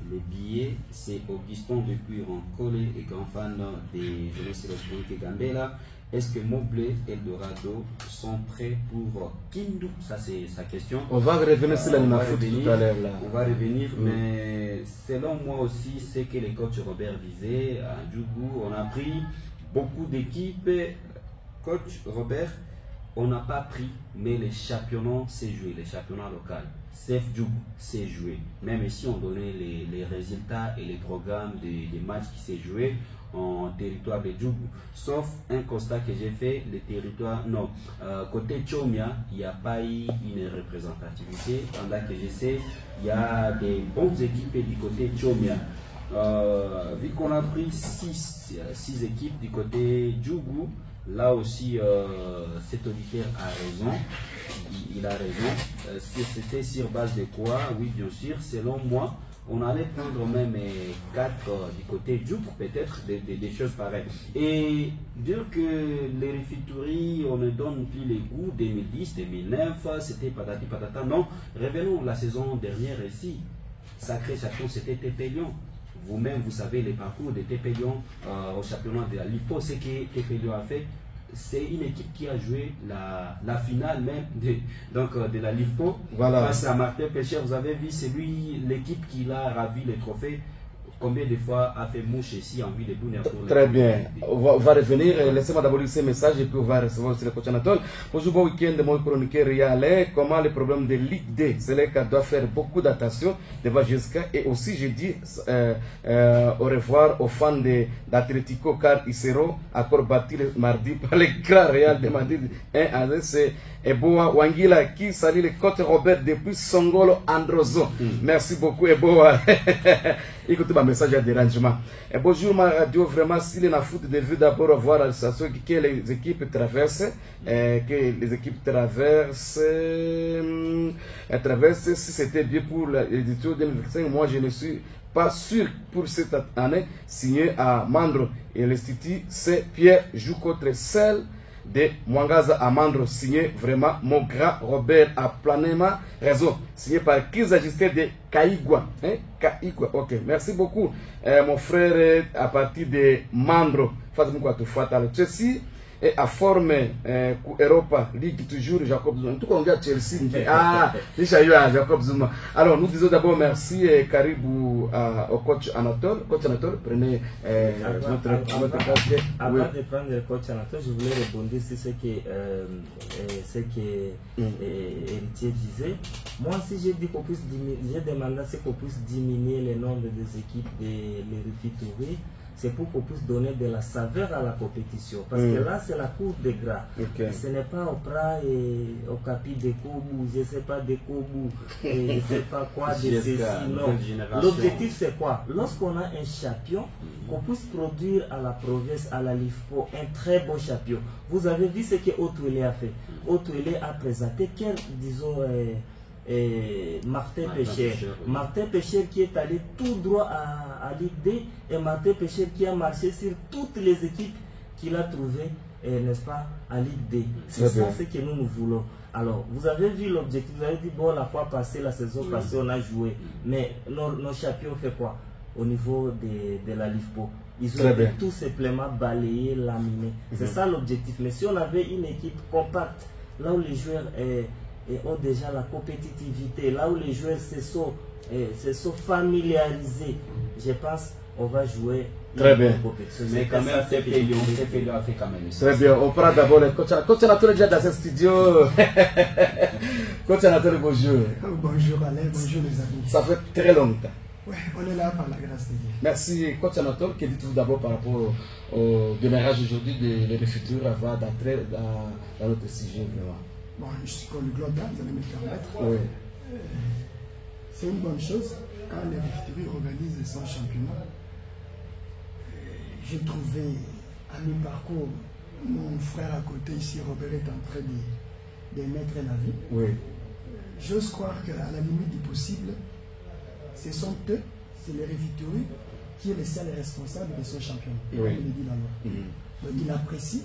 le billet. C'est Augustin depuis Rancolé et grand fan des Jeunesse Électronique Gambela. Est-ce que Moblé et Eldorado sont prêts pour Kindu? Ça c'est sa question. On va revenir sur l'animation tout à l'heure. On va revenir, mais selon moi aussi, c'est que les coachs Robert disait à Djougou, on a pris beaucoup d'équipes. Coach Robert, on n'a pas pris, mais les championnats s'est joué, les championnats locaux. CF Djougou s'est joué. Même si on donnait les résultats et les programmes des matchs qui s'est joué en territoire de Djougou. Sauf un constat que j'ai fait, le territoire, non, côté Tchomia, il n'y a pas eu une représentativité. Pendant que je sais, il y a des bonnes équipes du côté Tchomia. Vu qu'on a pris 6 équipes du côté Djougou, là aussi, cet auditeur a raison. Il a raison. C'était sur base de quoi? Oui, bien sûr. Selon moi, on allait prendre même 4 du côté Djougou, peut-être des choses pareilles. Et dire que les refitueries, on ne donne plus les goûts 2010, 2009, c'était patati patata. Non, revenons la saison dernière ici. Sacré champion, c'était TP Lyon. Vous-même, vous savez les parcours de TP Lyon au championnat de la LIPO, ce que TP Lyon a fait. C'est une équipe qui a joué la finale même de la LIFPO face à Martin Pécher. Vous avez vu, c'est lui, l'équipe qui l'a ravi le trophée. Combien de fois a fait mouche ici en vue de Bouna? Très bien. On va revenir. Laissez-moi d'abord lire ces messages et puis on va recevoir aussi le coach Anatole. Bonjour, bon week-end, mon chroniqueur Rialais. Comment le problème de Ligue D? Seleka doit faire beaucoup d'attention devant JSK. Et aussi, je dis au revoir aux fans d'Atletico car ils seront encore battus le mardi par les grands Real de Madrid 1-2. C'est Eboa Wangila qui salue le coach Robert depuis Songolo Androzo. Merci beaucoup, Eboa. Écoutez, message à dérangement. Et bonjour ma radio, vraiment si les foot devait d'abord voir la situation que les équipes traversent, si c'était bien pour l'édition 2025, moi je ne suis pas sûr pour cette année, signé à Mandro. Et l'Institut, c'est Pierre joue contre celle de Mwangaza à Mandro, signé vraiment mon grand Robert à Planema, raison, signé par Kiza Justin de Kaigua. Hein? Kaigua, ok, merci beaucoup, mon frère, à partir de Mandro. Faites-moi quoi, tu fais Chelsea. Et à former Europa League toujours Jacob Zuma. Tout comme Chelsea. Ah, Jacob Zuma. Alors nous disons d'abord merci et Caribou au coach Anatole. Coach Anatole, prenez votre casque. Avant de prendre le coach Anatole, je voulais rebondir sur ce que Héritier disait. Moi aussi j'ai dit qu'on puisse diminuer, j'ai demandé qu'on puisse diminuer le nombre des équipes de l'Erifitouri. C'est pour qu'on puisse donner de la saveur à la compétition. Parce que là, c'est la cour de gras. Okay. Et ce n'est pas au Pra et au Capi de Koubou, je ne sais pas de Koubou, et je ne sais pas quoi, de ceci. Non. L'objectif, c'est quoi? Lorsqu'on a un champion, qu'on puisse produire à la province, à la LIFPO, un très bon champion. Vous avez vu ce que Otouélé a fait. Otouélé a présenté quel, disons, Martin Pécher. Martin Pécher qui est allé tout droit à Ligue D et Martin Pécher qui a marché sur toutes les équipes qu'il a trouvées, n'est-ce pas, à Ligue D. C'est ça ce que nous voulons. Alors, vous avez vu l'objectif, vous avez dit, bon, la fois passée, la saison passée, on a joué. Mais nos champions fait quoi au niveau de la LIFPO? Ils ont tout simplement balayé, laminé. C'est ça l'objectif. Mais si on avait une équipe compacte, là où les joueurs ont déjà la compétitivité, là où les joueurs se sont familiarisés, je pense qu'on va jouer très bien. Mais quand même, TP a fait quand même. Très bien, on prend d'abord le coach. Coach Anatole déjà dans ce studio. Coach Anatole, bonjour. Bonjour Alain, bonjour les amis. Ça fait très longtemps. Ouais, on est là par la grâce de Dieu. Merci, coach Anatole. Que dites-vous d'abord par rapport au démarrage aujourd'hui des futurs avant d'entrer dans notre sujet vraiment? Bon, je suis polyglotte, vous allez me permettre. Oui. C'est une bonne chose quand les Rifturie organisent son championnat. J'ai trouvé à mi-parcours mon frère à côté ici, Robert, est en train de mettre la vie. Oui. J'ose croire qu'à la limite du possible, ce sont eux, c'est les Rifturie qui est le seul responsable de ce championnat. Oui. Comme il le dit là-bas. Donc il apprécie.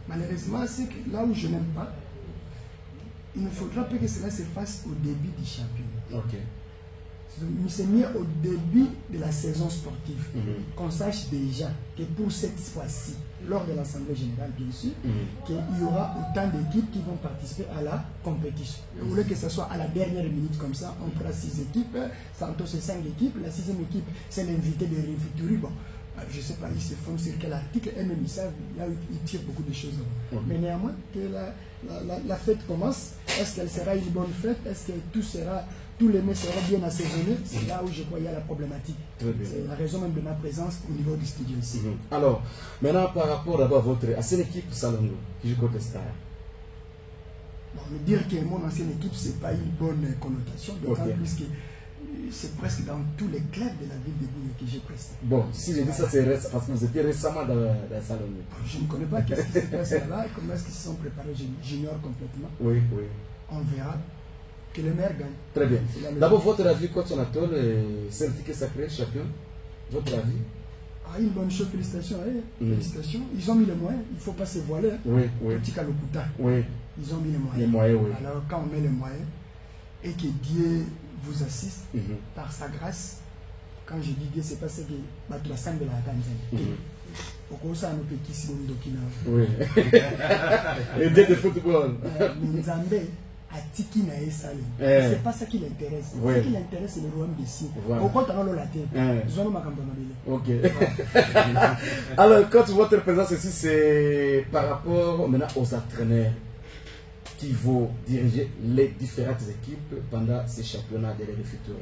Malheureusement, c'est que là où je n'aime pas, il ne faudra pas que cela se fasse au début du championnat. Ok. C'est mieux au début de la saison sportive. Qu'on sache déjà que pour cette fois-ci, lors de l'Assemblée Générale, bien sûr, qu'il y aura autant d'équipes qui vont participer à la compétition. Vous voulez que ce soit à la dernière minute comme ça, on prend 6 équipes, Santos c'est 5 équipes, la 6e équipe c'est l'invité de Rifturie. Bon, je ne sais pas, ils se font sur quel article, eux-mêmes ils savent, là ils tirent beaucoup de choses. Mais néanmoins, que la fête commence, est-ce qu'elle sera une bonne fête? Est-ce que tous les mets seront bien assaisonnés? C'est là où je crois qu'il y a la problématique. C'est la raison même de ma présence au niveau du studio ici. Alors, maintenant par rapport d'abord à cette équipe Salongo, qui joue contre Star. Bon, me dire que mon ancienne équipe, ce n'est pas une bonne connotation, d'autant plus que c'est presque dans tous les clubs de la ville de Bougne que j'ai presté. Bon, si je dis ça, c'est parce que vous étiez récemment dans Salongo. Je ne connais pas qu'est-ce qui s'est passé là, comment est-ce qu'ils se sont préparés, j'ignore complètement. Oui, oui. On verra. Que le maire gagne. Très bien. D'abord, votre avis, coach Anatole, Celtic est sacré champion. Votre avis? Ah, une bonne chose, félicitations. Félicitations. Ils ont mis les moyens, il ne faut pas se voiler. Oui, oui. Petit Kalokuta. Oui. Ils ont mis les moyens. Les moyens, oui. Alors, quand on met les moyens et que Dieu vous assiste par sa grâce, quand je dis Dieu, c'est pas ce que tu vas sembler à la Tanzanie. Au cours ça, nous peut qui oui. Et Dieu de football. Nzambe. Atiki na esali. C'est pas ça qui l'intéresse. Ce qui l'intéresse, c'est le royaume d'ici. Pourquoi tu as la terre? Ils ont ma campagne. Ok. Alors, quand votre présence ici, c'est par rapport maintenant aux entraîneurs qui vont diriger les différentes équipes pendant ces championnats de Rifturie.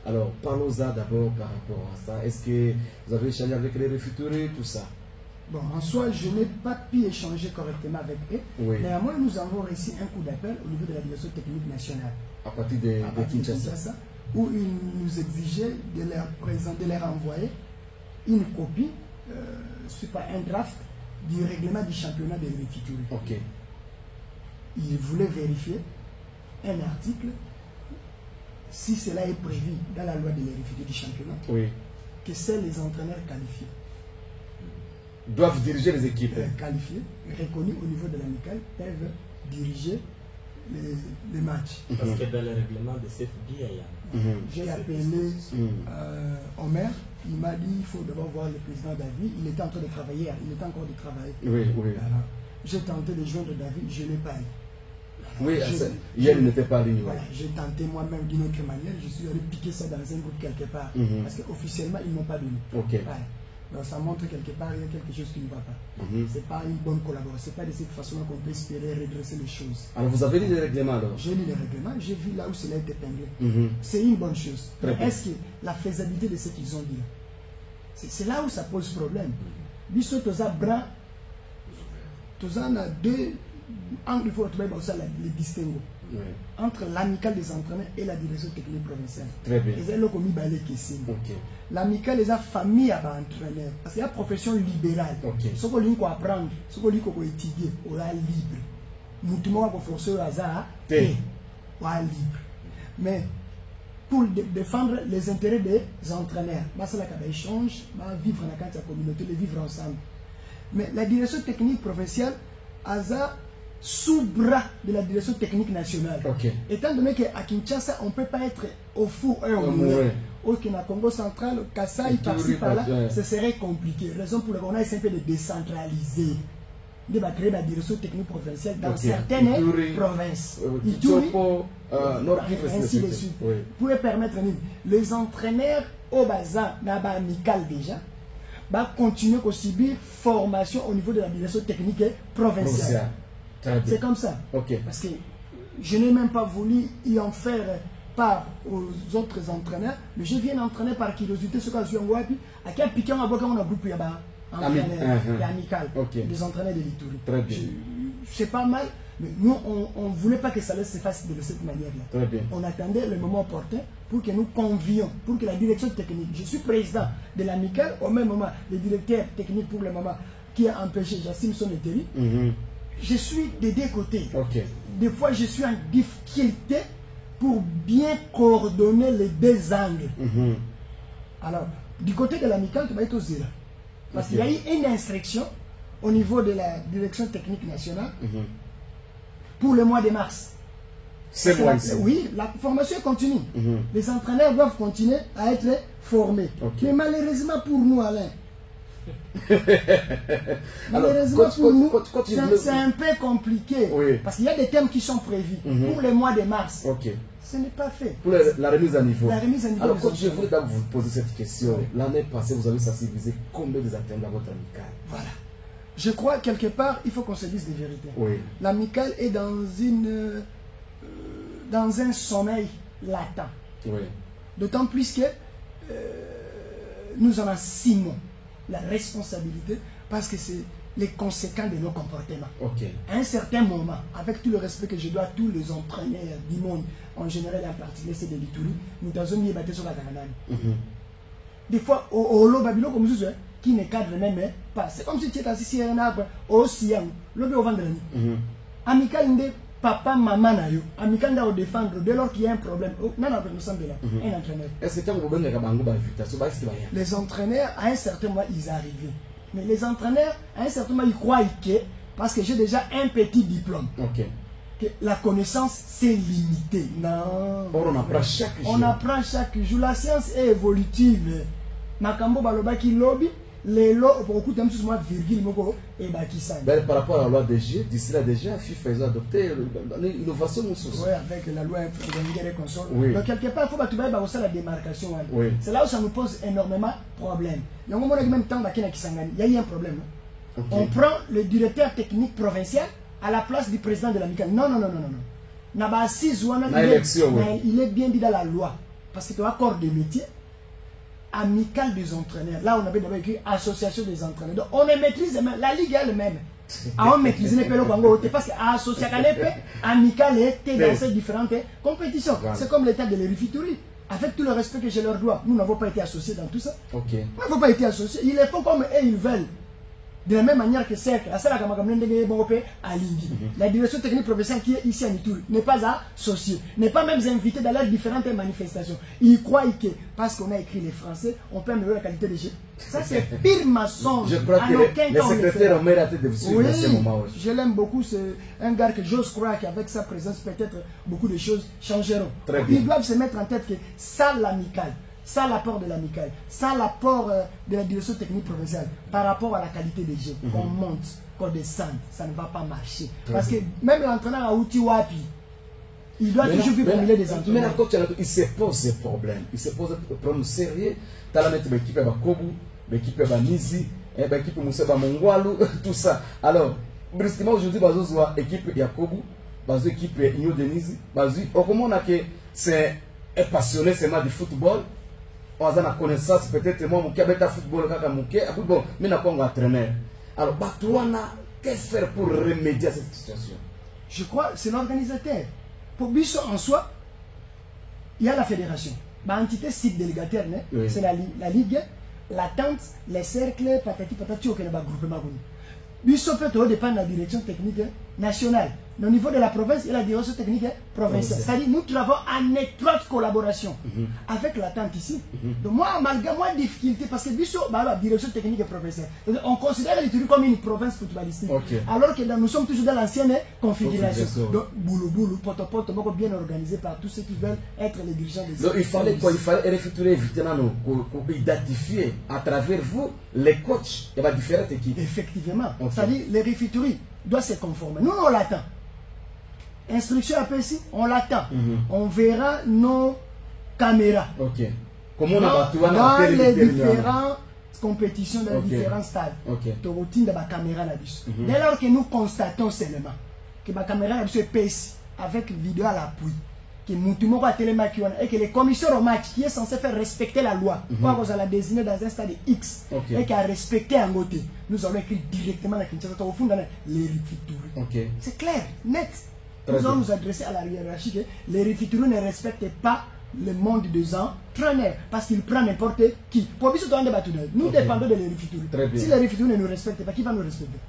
Alors, parlons-en d'abord par rapport à ça. Est-ce que vous avez échangé avec les Rifturie, tout ça? Bon, en soi, je n'ai pas pu échanger correctement avec eux. Oui. Néanmoins, nous avons réussi un coup d'appel au niveau de la direction technique nationale. À partir de Kinshasa. où ils nous exigeaient de leur présenter, de leur envoyer une copie, c'est pas un draft, du règlement du championnat de l'Erifituri. Ok. Ils voulaient vérifier un article, si cela est prévu dans la loi de l'Erifituri du championnat, Oui. que seuls les entraîneurs qualifiés Doivent diriger les équipes. qualifiés, reconnus au niveau de l'amical, peuvent diriger les matchs. Parce que dans le règlement de CFB, J'ai appelé Omer, il m'a dit il faut d'abord voir le président David. Il était en train de travailler, il était encore de travailler. Oui, oui. Alors, j'ai tenté de joindre David, je ne l'ai pas eu. Oui, hier il n'était pas ligne. Voilà, j'ai tenté moi-même d'une autre manière, je suis allé piquer ça dans un groupe quelque part. Parce qu'officiellement, ils ne m'ont pas donné. Ok. Voilà. Donc ça montre quelque part il y a quelque chose qui ne va pas. C'est pas une bonne collaboration, c'est pas de cette façon qu'on peut espérer redresser les choses. Alors vous avez lu les règlements alors? J'ai lu les règlements, j'ai vu là où cela est épinglé. C'est une bonne chose. Mais est-ce que la faisabilité de ce qu'ils ont dit, c'est là où ça pose problème. Biso toza bras, toza na deux angles, il faut trouver aussi le distinguo. Entre l'amicale des entraîneurs et la direction technique provinciale. Très bien. Ils ont commis balai qui Ok. L'amicale les a famille à entraîneur. Parce qu'il y a profession libérale. Ok. Ce qu'on peut apprendre, ce qu'on peut étudier, on est libre. Nous devons forcer au hasard, on est libre. Mais pour défendre les intérêts des entraîneurs, c'est là qu'on échange, vivre dans la communauté, les vivre ensemble. Mais la direction technique provinciale, hasard, sous-bras de la direction technique nationale. Okay. Étant donné qu'à Kinshasa, on ne peut pas être au four et au moulin. Au Congo central, Kassai, par-ci, par-là, ce serait compliqué. Raison pour laquelle on a essayé de décentraliser. De créer la direction technique provinciale dans certaines provinces. Ituri, ainsi de suite. Vous pouvez permettre les entraîneurs au bazar, amical déjà, continuer à subir formation au niveau de la direction technique provinciale. C'est comme ça. Parce que je n'ai même pas voulu y en faire part aux autres entraîneurs, mais je viens d'entraîner par curiosité ce que je suis à quel piquant on a un groupe amical, des entraîneurs de l'Ituri. C'est pas mal, mais nous on ne voulait pas que ça se fasse de cette manière-là. On attendait le moment opportun pour que nous convions, pour que la direction technique, je suis président de l'amical, au même moment, le directeur technique pour le moment qui a empêché Jassim Soneteri. Je suis des deux côtés. Des fois, je suis en difficulté pour bien coordonner les deux angles. Alors, du côté de l'amical, tu vas être aux zéro. Parce qu'il y a eu une instruction au niveau de la direction technique nationale pour le mois de mars. Oui, la formation continue. Les entraîneurs doivent continuer à être formés. Mais malheureusement pour nous, Alain, malheureusement pour nous, c'est un peu compliqué. Parce qu'il y a des thèmes qui sont prévus pour le mois de mars. Ce n'est pas fait. Pour la remise à niveau. Alors, quand je voulais vous poser cette question, l'année passée, vous avez sensibilisé combien des athlètes dans votre amicale? Voilà. Je crois quelque part, il faut qu'on se dise des vérités. L'amicale est dans un sommeil latent. D'autant plus que nous en assumons la responsabilité parce que c'est les conséquences de nos comportements. À un certain moment, avec tout le respect que je dois à tous les entraîneurs du monde, en général en particulier c'est de l'Ituri, nous avons mis sur la Canada. Des fois, au Babylone comme ça, qui ne cadre même pas. C'est comme si tu étais assis sur un arbre, au Siam, le au vendredi. Amical, papa, maman, amical doit défendre dès lors qu'il y a un problème. Non, nous sommes là, un entraîneur. Est-ce que vous avez les entraîneurs, à un certain moment, ils arrivent. Mais les entraîneurs, à un certain moment, ils croient que, parce que j'ai déjà un petit diplôme, que la connaissance, c'est limité. Non. On apprend chaque jour. On apprend chaque jour. La science est évolutive. Makambo baloba qui lobby, les lois, beaucoup de temps, virgule, et bakissan. Par rapport à la loi DG, d'ici là déjà, FIFA a adopté l'innovation. Oui, avec la loi de console. Donc, quelque part, il faut que la démarcation. C'est là où ça nous pose énormément de problèmes. Il y a un moment où même temps, il y a eu un problème. On prend le directeur technique provincial à la place du président de l'amicale. Non. Il est bien dit dans la loi. Parce que tu as accord de métier. Amicale des entraîneurs. Là, on avait d'abord écrit association des entraîneurs. Donc, on maîtrise la ligue elle-même. On maîtrise les pélos parce que l'association amicale était dans ces différentes compétitions. C'est comme l'état de l'Erifituri. avec tout le respect que je leur dois, nous n'avons pas été associés dans tout ça. Ok. Nous n'avons pas été associés. Ils les font comme eux, ils veulent. De la même manière que Cercle, la direction technique professionnelle qui est ici à Nitouri n'est pas associée, n'est pas même invitée dans leurs différentes manifestations. Ils croient que parce qu'on a écrit les Français, on peut améliorer la qualité des jeux. Ça, c'est pire mensonge. Je crois que le secrétaire Omer a été de suivre à ce moment aussi. Je l'aime beaucoup. C'est un gars que j'ose croire qu'avec sa présence, peut-être beaucoup de choses changeront. Ils doivent se mettre en tête que ça, l'amical, ça l'apport de l'amical, ça l'apport de la direction technique provinciale par rapport à la qualité des jeux, qu'on monte, qu'on descende, ça ne va pas marcher. Parce que même l'entraîneur à Outiwapi, il doit toujours vivre au milieu des entraîneurs. Mais il se pose des problèmes. Il se pose des problèmes sérieux. Tu as l'équipe de Kobu, l'équipe de Nizi, l'équipe de Moussa Mongwalu, tout ça. Alors, brusquement aujourd'hui, l'équipe de Kobu, l'équipe de Igno Denisi, comment on a que c'est passionné seulement du football. On a la connaissance, peut-être moi, mon cabet à football, bon, mais n'a pas un entraîneur. Alors, qu'est-ce faire pour remédier à cette situation? Je crois que c'est l'organisateur. Pour Bisso en soi, il y a la fédération. L'entité site délégataire, c'est la ligue, l'attente, les cercles, patati patati, au groupement. Bisso peut dépendre de la direction technique nationale. Mais au niveau de la province, il y a la direction technique provinciale. C'est-à-dire nous travaillons en étroite collaboration avec l'attente ici. Donc moi, malgré moi, difficulté, parce que Bisso, la direction technique provinciale, on considère l'Ituri comme une province footballistique. Alors que nous sommes toujours dans l'ancienne configuration. Donc, boulou, poto, bien organisé par tous ceux qui veulent être les dirigeants des Donc il fallait quoi? Il fallait identifier à travers vous les coachs de différentes équipes. Effectivement. C'est-à-dire les réfituries doivent se conformer. Nous, on l'attend. Instruction APC, on l'attend. On verra nos caméras. Ok. Comment on a dans les différentes compétitions, dans les différents stades. Ok. Tu routine de la caméra là-dessus. Dès lors que nous constatons seulement que la caméra là-dessus est PC avec vidéo à l'appui, que Moutoumoko a télémaquillé et que le commissaire au match qui est censé faire respecter la loi, on l'a désigné dans un stade X et qui a respecté un côté, nous allons écrire directement la Kinshasa au fond dans les réfituries. C'est clair, net. Nous allons nous adresser à la hiérarchie que les réfituries ne respectent pas le monde des entraîneurs parce qu'ils prennent n'importe qui. Pour nous dépendons de les réfituries. Si les réfituries ne nous respectent pas, qui va nous respecter?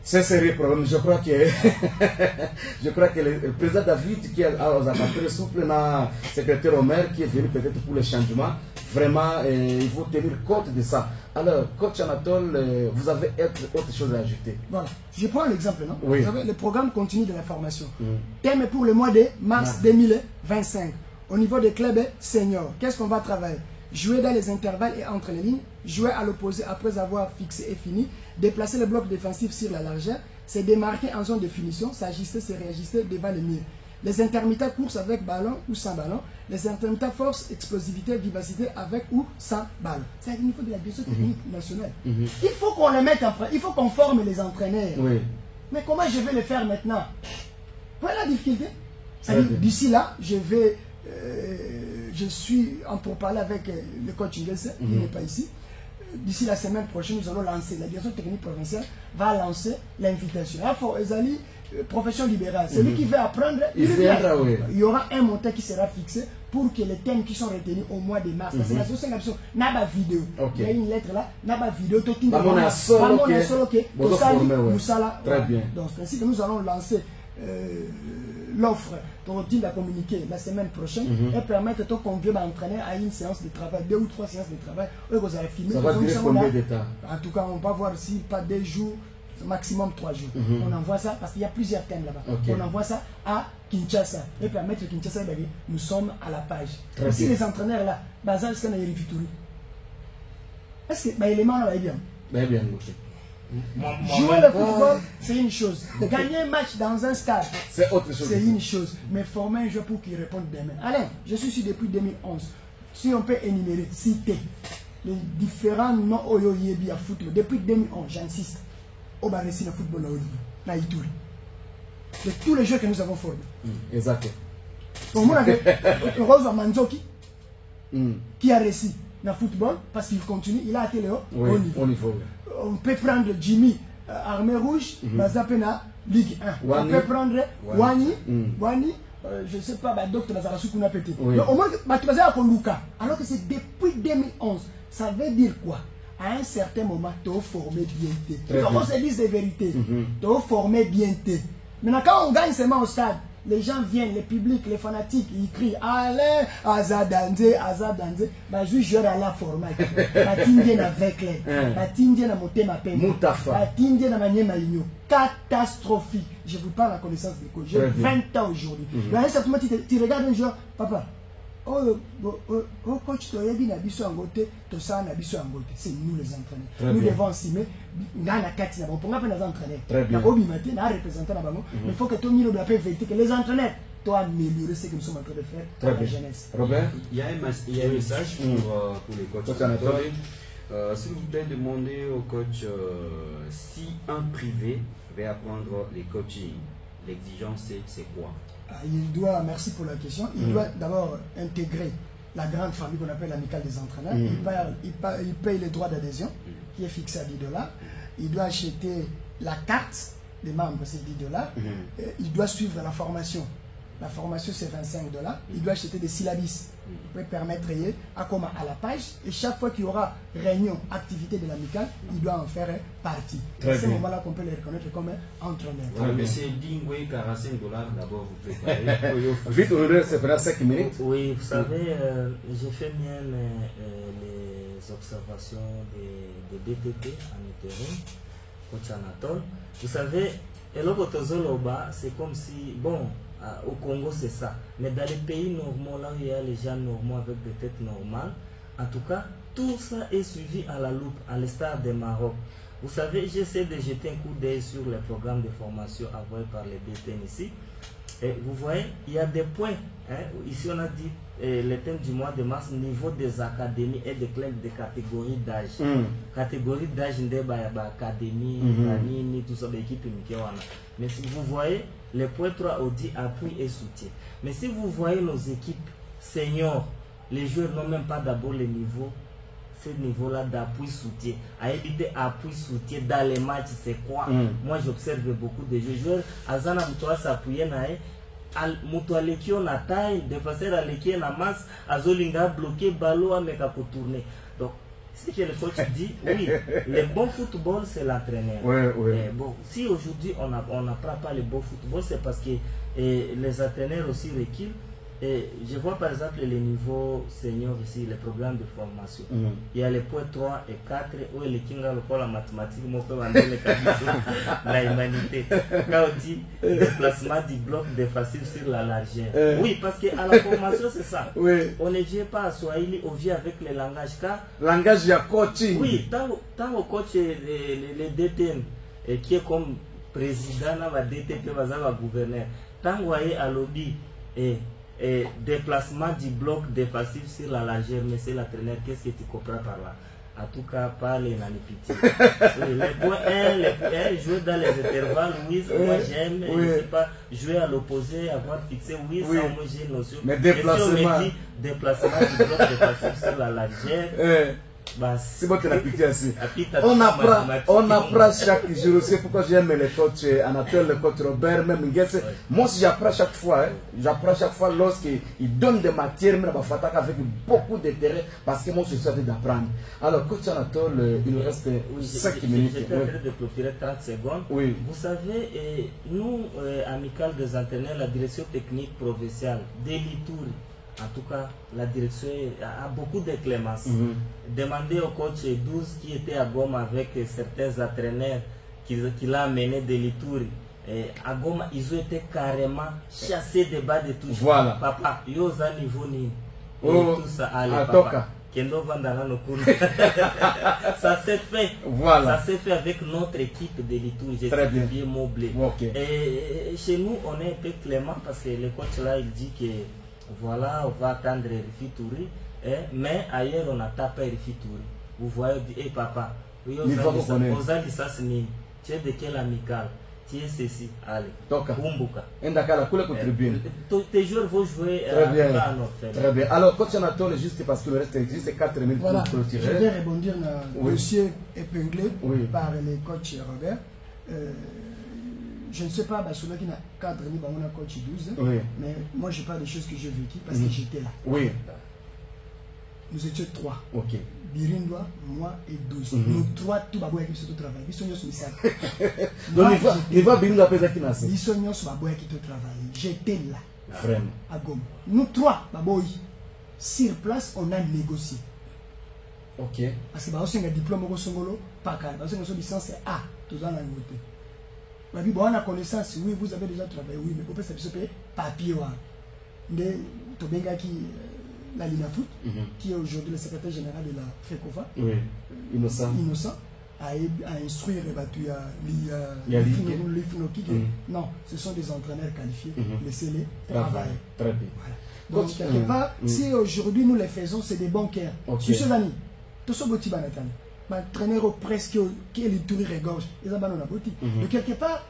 C'est sérieux problème. Je crois que le président David qui a très souple, le secrétaire Omer qui est venu peut-être pour le changement, vraiment il faut tenir compte de ça. Alors, coach Anatole, vous avez autre chose à ajouter? Voilà, je prends l'exemple, non? Oui. Vous savez, le programme continue de la formation. Thème pour le mois de mars 2025. Au niveau des clubs seniors, qu'est-ce qu'on va travailler? Jouer dans les intervalles et entre les lignes, jouer à l'opposé après avoir fixé et fini, déplacer le bloc défensif sur la largeur, se démarquer en zone de finition, s'ajuster, se réajuster devant le mur. Les intermittents course avec ballon ou sans ballon, les intermittents force, explosivité, vivacité avec ou sans ballon. C'est au niveau de la direction technique nationale. Il faut qu'on les mette en place, il faut qu'on forme les entraîneurs. Mais comment je vais le faire maintenant? Voilà la difficulté. D'ici là, je suis en pourparlers avec le coach Ingesse, il n'est pas ici. D'ici la semaine prochaine, nous allons lancer, la direction technique provinciale va lancer l'invitation. Profession libérale, celui qui veut apprendre, il y aura un montant qui sera fixé pour que les thèmes qui sont retenus au mois de mars, parce que la société n'a pas vidéo. Il y a une lettre là, n'a pas vidéo, très bien. Donc c'est ainsi que nous allons lancer l'offre de la communiquer la semaine prochaine et permettre de convier l'entraîneur à une séance de travail, 2 ou 3 séances de travail. Ça va durer combien de temps? En tout cas, on va voir si pas 2 jours, maximum 3 jours. On envoie ça parce qu'il y a plusieurs thèmes là-bas. On envoie ça à Kinshasa et permettre Kinshasa, nous sommes à la page. Si les entraîneurs là, est-ce qu'on a une réfiturie? Est-ce que l'élément là va bien? Bien, Jouer le football, c'est une chose. Gagner un match dans un stade, c'est autre chose. C'est une chose. Mais former un joueur pour qu'il réponde demain. Alain, je suis ici depuis 2011. Si on peut énumérer, citer les différents noms Oyo Yebi à football, depuis 2011, j'insiste, au Barési le football là au niveau, na Ituri. De tous les joueurs que nous avons formés. Exact. Pour moi, Rose Manzoki, qui a réussi dans le football, parce qu'il continue, il a atteint le haut niveau. On peut prendre Jimmy, Armée Rouge, Bazapena, Ligue 1. On peut prendre Wani, je ne sais pas, docteur Nazarasou qu'on a pété. Oui. Au moins, tu vas à Luka. Alors que c'est depuis 2011. Ça veut dire quoi? À un certain moment, tu as formé bien. Il faut qu'on se dise des vérités. Tu as formé bien. Maintenant, quand on gagne seulement au stade, les gens viennent, les publics, les fanatiques, ils crient allez, Azadandze, Azadandze. Je suis joueur à la format. Je avec les. Je na monter ma peine. Je na manier ma union. Catastrophique. Je vous parle à connaissance de cause. J'ai 20 ans aujourd'hui. À un certain moment, tu regardes un joueur, papa. Oh, coach, tu as dit que Angote, tu as dit que c'est nous les entraîneurs. Nous devons estimer. Nous avons les entraîneurs. Nous avons représenté mais il faut que tout le monde vérité que les entraîneurs doivent améliorer ce que nous sommes en train de faire pour la jeunesse. Robert, il y a un message pour les coachs. S'il vous plaît, demandez au coach si un privé veut apprendre les coaching, l'exigence c'est quoi? Il doit, merci pour la question, il doit d'abord intégrer la grande famille qu'on appelle l'amicale des entraîneurs. Il paye les droits d'adhésion qui est fixé à $10. Il doit acheter la carte des membres, c'est $10. Il doit suivre la formation. La formation c'est $25. Il doit acheter des syllabus. Il peut permettre à la page et chaque fois qu'il y aura réunion, activité de l'amicale, il doit en faire partie. C'est à ce moment-là qu'on peut les reconnaître comme entraîneur. Mais c'est $45 d'abord, vous préparez. Vite, on reste 5 minutes. Oui, vous savez, j'ai fait bien les observations des DTT en intérim, coach Anatole. Vous savez, c'est comme si, bon, au Congo c'est ça, mais dans les pays normaux, là où il y a les gens normaux avec des têtes normales, en tout cas, tout ça est suivi à la loupe, à l'instar des Maroc. Vous savez, j'essaie de jeter un coup d'œil sur les programmes de formation envoyés par les BTN ici. Et vous voyez, il y a des points. Ici, on a dit le thème du mois de mars, niveau des académies et des clubs de catégories d'âge. Catégorie d'âge, académie, tout ça, l'équipe. Mais si vous voyez, le point 3 on dit appui et soutien. Mais si vous voyez nos équipes seniors, les joueurs n'ont même pas d'abord le niveau, ce niveau-là d'appui soutien. À éviter appui soutien dans les matchs, c'est quoi? Moi, j'observe beaucoup de joueurs. Azana Moutoua s'appuyer na Moutoua Lekio na taille, dépasser à Lekio na masse, Azolinga bloqué, ballon à meka pour tourner. Donc, ce que le coach dit, oui, le bon football, c'est l'entraîneur. Bon, si aujourd'hui on n'apprend pas le bon football, c'est parce que les entraîneurs aussi reculent. Et je vois par exemple les niveaux seniors ici, les programmes de formation. Il y a les points 3 et 4 où les kinga le la mathématique, mon père va donner la humanité. Quand on dit déplacement du bloc de facile sur la largeur. Oui, parce qu'à la formation, c'est ça. On ne vient pas à Swahili, on vient avec le langage. Langage, il y a coaching. Oui, tant au coach les DTN, qui est comme président, va DTP, va gouverneur. Tant vous voyez à lobby, et déplacement du bloc de facile sur la largeur, mais c'est l'entraîneur, qu'est-ce que tu comprends par là? En tout cas, pas les nanipitiés. Les points 1, jouer dans les intervalles, oui, moi j'aime, je ne sais pas, jouer à l'opposé, avoir fixé, oui, ça moi j'ai une notion. Mais déplacement. Déplacement du bloc de facile sur la largeur. C'est bon que la pitié aussi. On apprend chaque jour. C'est pourquoi j'aime les coachs Anatole, le coach Robert, même Nguesse. Moi aussi j'apprends chaque fois. J'apprends chaque fois lorsqu'ils donnent des matières, mais avec beaucoup d'intérêt, parce que moi je suis en train d'apprendre. Alors, coach Anatole, il nous reste 5 minutes. J'étais en train de clôturer 30 secondes. Oui. Vous savez, nous, amicale des entraîneurs, la direction technique provinciale, des Litouri, en tout cas, la direction a beaucoup de clémence. Demandez au coach 12 qui était à Goma avec certains entraîneurs qui l'a amené de l'Ituri. À Goma, ils ont été carrément chassés des bas de touche. Voilà. Papa, yoza niveau ni. Oh, tout ça, allez, papa. Kendo Vandana no Kuru. Ça s'est fait. Voilà. Ça s'est fait avec notre équipe de l'Ituri. J'ai bien moblé. Et chez nous, on est un peu clément parce que le coach là, il dit que voilà, on va attendre Rifitouri, mais ailleurs on n'a pas Rifitouri. Vous voyez, hey papa, tu es de quel amical? Tu es ceci, allez. Kumbuka. Tes joueurs vont jouer à notre. Très bien. Alors, coach Anatole, juste parce qu'il reste juste 4 minutes pour clôturer. Je vais rebondir à dossier épinglé par les coachs Robert. je ne sais pas, celui qui n'a cadre ni on a coach 12, Oui. mais moi je parle des choses que j'ai vécues parce que j'étais là. Oui. Nous étions 3. Ok. Birindwa, moi et 12. Nous 3, tout le monde qui travaille. Ils sont tous Donc il va venir après ça qui n'a pas. Ils sont tous qui travaillent. J'étais là. Vraiment. À Goma. Nous 3, sur place, on a négocié. Ok. Parce que on a un diplôme au Songolo, pas calme. Parce que nous sommes licence A, tout ça, on a voté. On a connaissance, oui, vous avez déjà travaillé, oui, mais on peut s'appuyer papier. Tobenga qui la Linafoot, qui est aujourd'hui le secrétaire général de la FECOFA, oui. Innocent, a instruit non, ce sont des entraîneurs qualifiés, laissez-les travailler. Très bien. Voilà. Donc, quelque part, si aujourd'hui nous les faisons, c'est des bons cœurs. Sur ce amis, tout ce que tu vas mettre, l'entraîneur presque qui est le tour regorge, ils ont la boutique. De quelque part,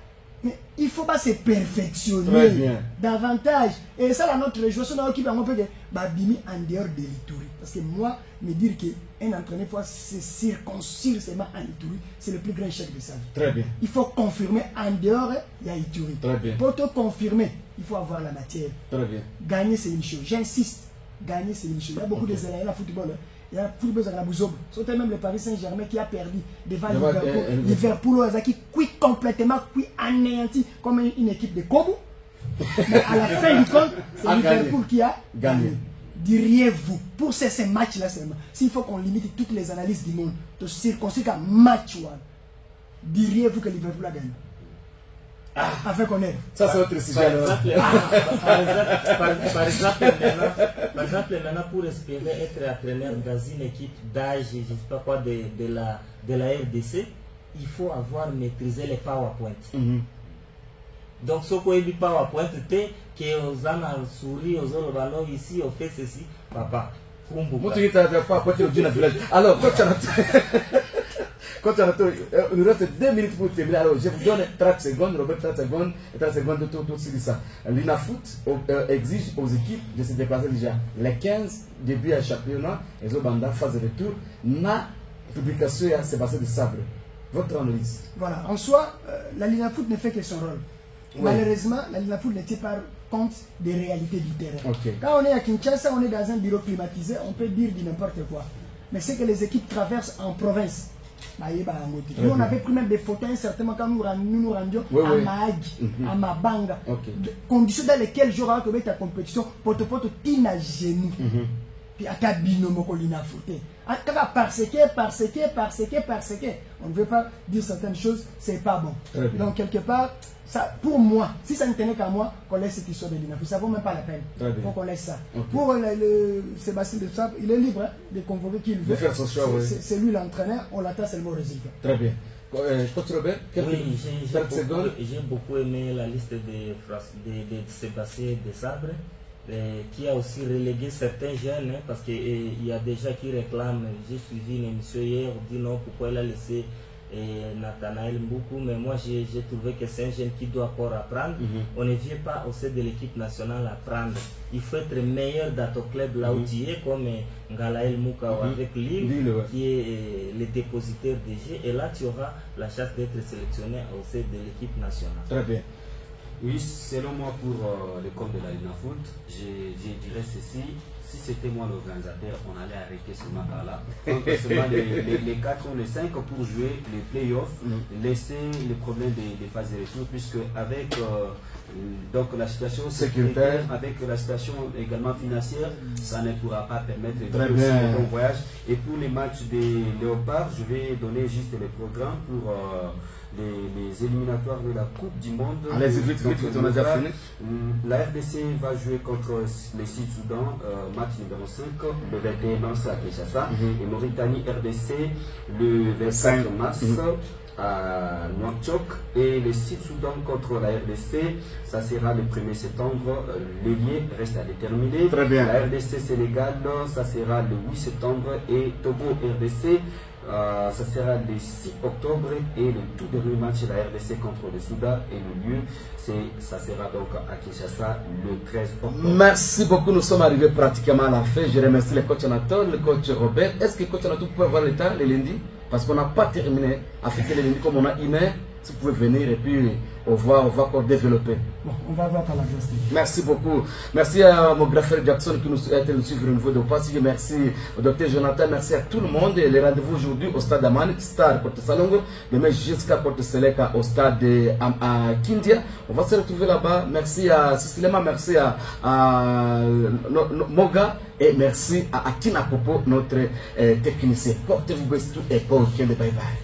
mais il ne faut pas se perfectionner davantage. Et ça, la notre région, c'est qui va en dehors de l'Ituri. Parce que moi, me dire qu'un entraîneur faut se circoncire seulement en Ituri, c'est le plus grand échec de sa vie. Très bien. Il faut confirmer en dehors, il y a Ituri. Très bien. Pour te confirmer, il faut avoir la matière. Très bien. Gagner, c'est une chose. J'insiste, gagner, c'est une chose. Il y a beaucoup de zélaïens à football. Il y a football à la Bouzob. C'était même le Paris Saint-Germain qui a perdu devant Liverpool. Liverpool, qui cuit complètement, cuit anéanti comme une équipe de Kobu. Mais à la fin du compte, c'est Liverpool qui a gagné. Diriez-vous, pour ces matchs-là seulement, s'il faut qu'on limite toutes les analyses du monde, de circonscrire qu'un match, diriez-vous que Liverpool a gagné? Afin qu'on ait. Ça, c'est notre sujet. Par exemple, maintenant, pour espérer être entraîneur dans une équipe d'âge, je ne sais pas quoi, de la RDC, il faut avoir maîtrisé les PowerPoint. Donc, ce qu'on dit PowerPoint, c'est que aux ans souris, aux autres ballons ici, on fait ceci, papa. Moi, tu n'as pas apporté au village. Alors, quand il nous reste 2 minutes pour terminer, alors je vous donne 30 secondes, Robert 30 secondes, et 30 secondes de tout sur ça. L'INAFOOT exige aux équipes de se déplacer déjà les 15 débuts à championnat, et les autres phase de retour, na publication à Sébastien de Sabre. Votre analyse. Voilà, en soi, la l'INAFOOT ne fait que son rôle. Oui. Malheureusement, la l'INAFOOT ne tient pas compte des réalités du terrain. Okay. Quand on est à Kinshasa, on est dans un bureau climatisé, on peut dire n'importe quoi. Mais c'est que les équipes traversent en province. Nous, on avait pris même des photos, certainement, quand nous nous rendions à Mahagi, à Mabanga. Conditions dans lesquelles j'aurais trouvé ta compétition, pour te tine à genoux. Puis à ta binôme, parce que on ne veut pas dire certaines choses, c'est pas bon. Donc, quelque part, ça, pour moi, si ça ne tenait qu'à moi, qu'on laisse cette histoire de l'INAFOOT, ça ne vaut même pas la peine. Faut qu'on laisse ça. Pour le Sébastien de Sabre, il est libre de convoquer qui il veut. C'est lui l'entraîneur, on l'attend seulement au résultat. Très bien. Coach Robert, oui, j'ai beaucoup aimé la liste de Sébastien de Sabre, qui a aussi relégué certains jeunes, parce qu'il y a des gens qui réclament. J'ai suivi une émission hier, on dit non, pourquoi il a laissé Nathanaël Mboukou, mais moi j'ai trouvé que c'est un jeune qui doit encore apprendre. On ne vient pas au sein de l'équipe nationale apprendre. Il faut être meilleur dans ton club là où tu es, comme Ngalaël Moukao avec Lille, qui est le dépositaire des jeux, et là tu auras la chance d'être sélectionné au sein de l'équipe nationale. Très bien. Oui, selon moi, pour le compte de la l'INAFOOT, je dirais ceci. Si c'était moi l'organisateur, on allait arrêter seulement par là. Donc, seulement les 4 ou les 5 pour jouer les playoffs, laisser les problèmes des phases de retour, puisque avec donc la situation sécuritaire, avec la situation également financière, ça ne pourra pas permettre de faire aussi un bon voyage. Et pour les matchs des Léopards, je vais donner juste le programme pour les éliminatoires de la Coupe du Monde. Allez-y, vite, on a déjà fini. La RDC va jouer contre le Sud-Soudan, match numéro 5, le 21 mars à Kinshasa, et Mauritanie-RDC le 25 mars à Nouakchott, et le Sud-Soudan contre la RDC, ça sera le 1er septembre. Le lieu reste à déterminer. Très bien. La RDC Sénégal, ça sera le 8 septembre, et Togo-RDC, ça sera le 6 octobre, et le tout dernier match de la RDC contre le Soudan, et le lieu, ça sera donc à Kinshasa le 13 octobre. Merci beaucoup, nous sommes arrivés pratiquement à la fin. Je remercie le coach Anatole, le coach Robert. Est-ce que le coach Anatole peut avoir le temps le lundi? Parce qu'on n'a pas terminé à fêter le lundi comme on a une heure. si vous pouvez venir et puis on va encore développer. Bon, on va voir par la grâce. Merci beaucoup. Merci à mon grand frère Jackson qui nous a été suivre au niveau de Passy. Merci au docteur Jonathan. Merci à tout le monde. Et les rendez-vous aujourd'hui au stade Amani, stade Porte Salongo, demain jusqu'à Porte Seleka au stade à Kindia. On va se retrouver là-bas. Merci à Sicilema, merci à Moga et merci à Akina Popo, notre technicien. Portez-vous bien et bon week-end. Bye bye.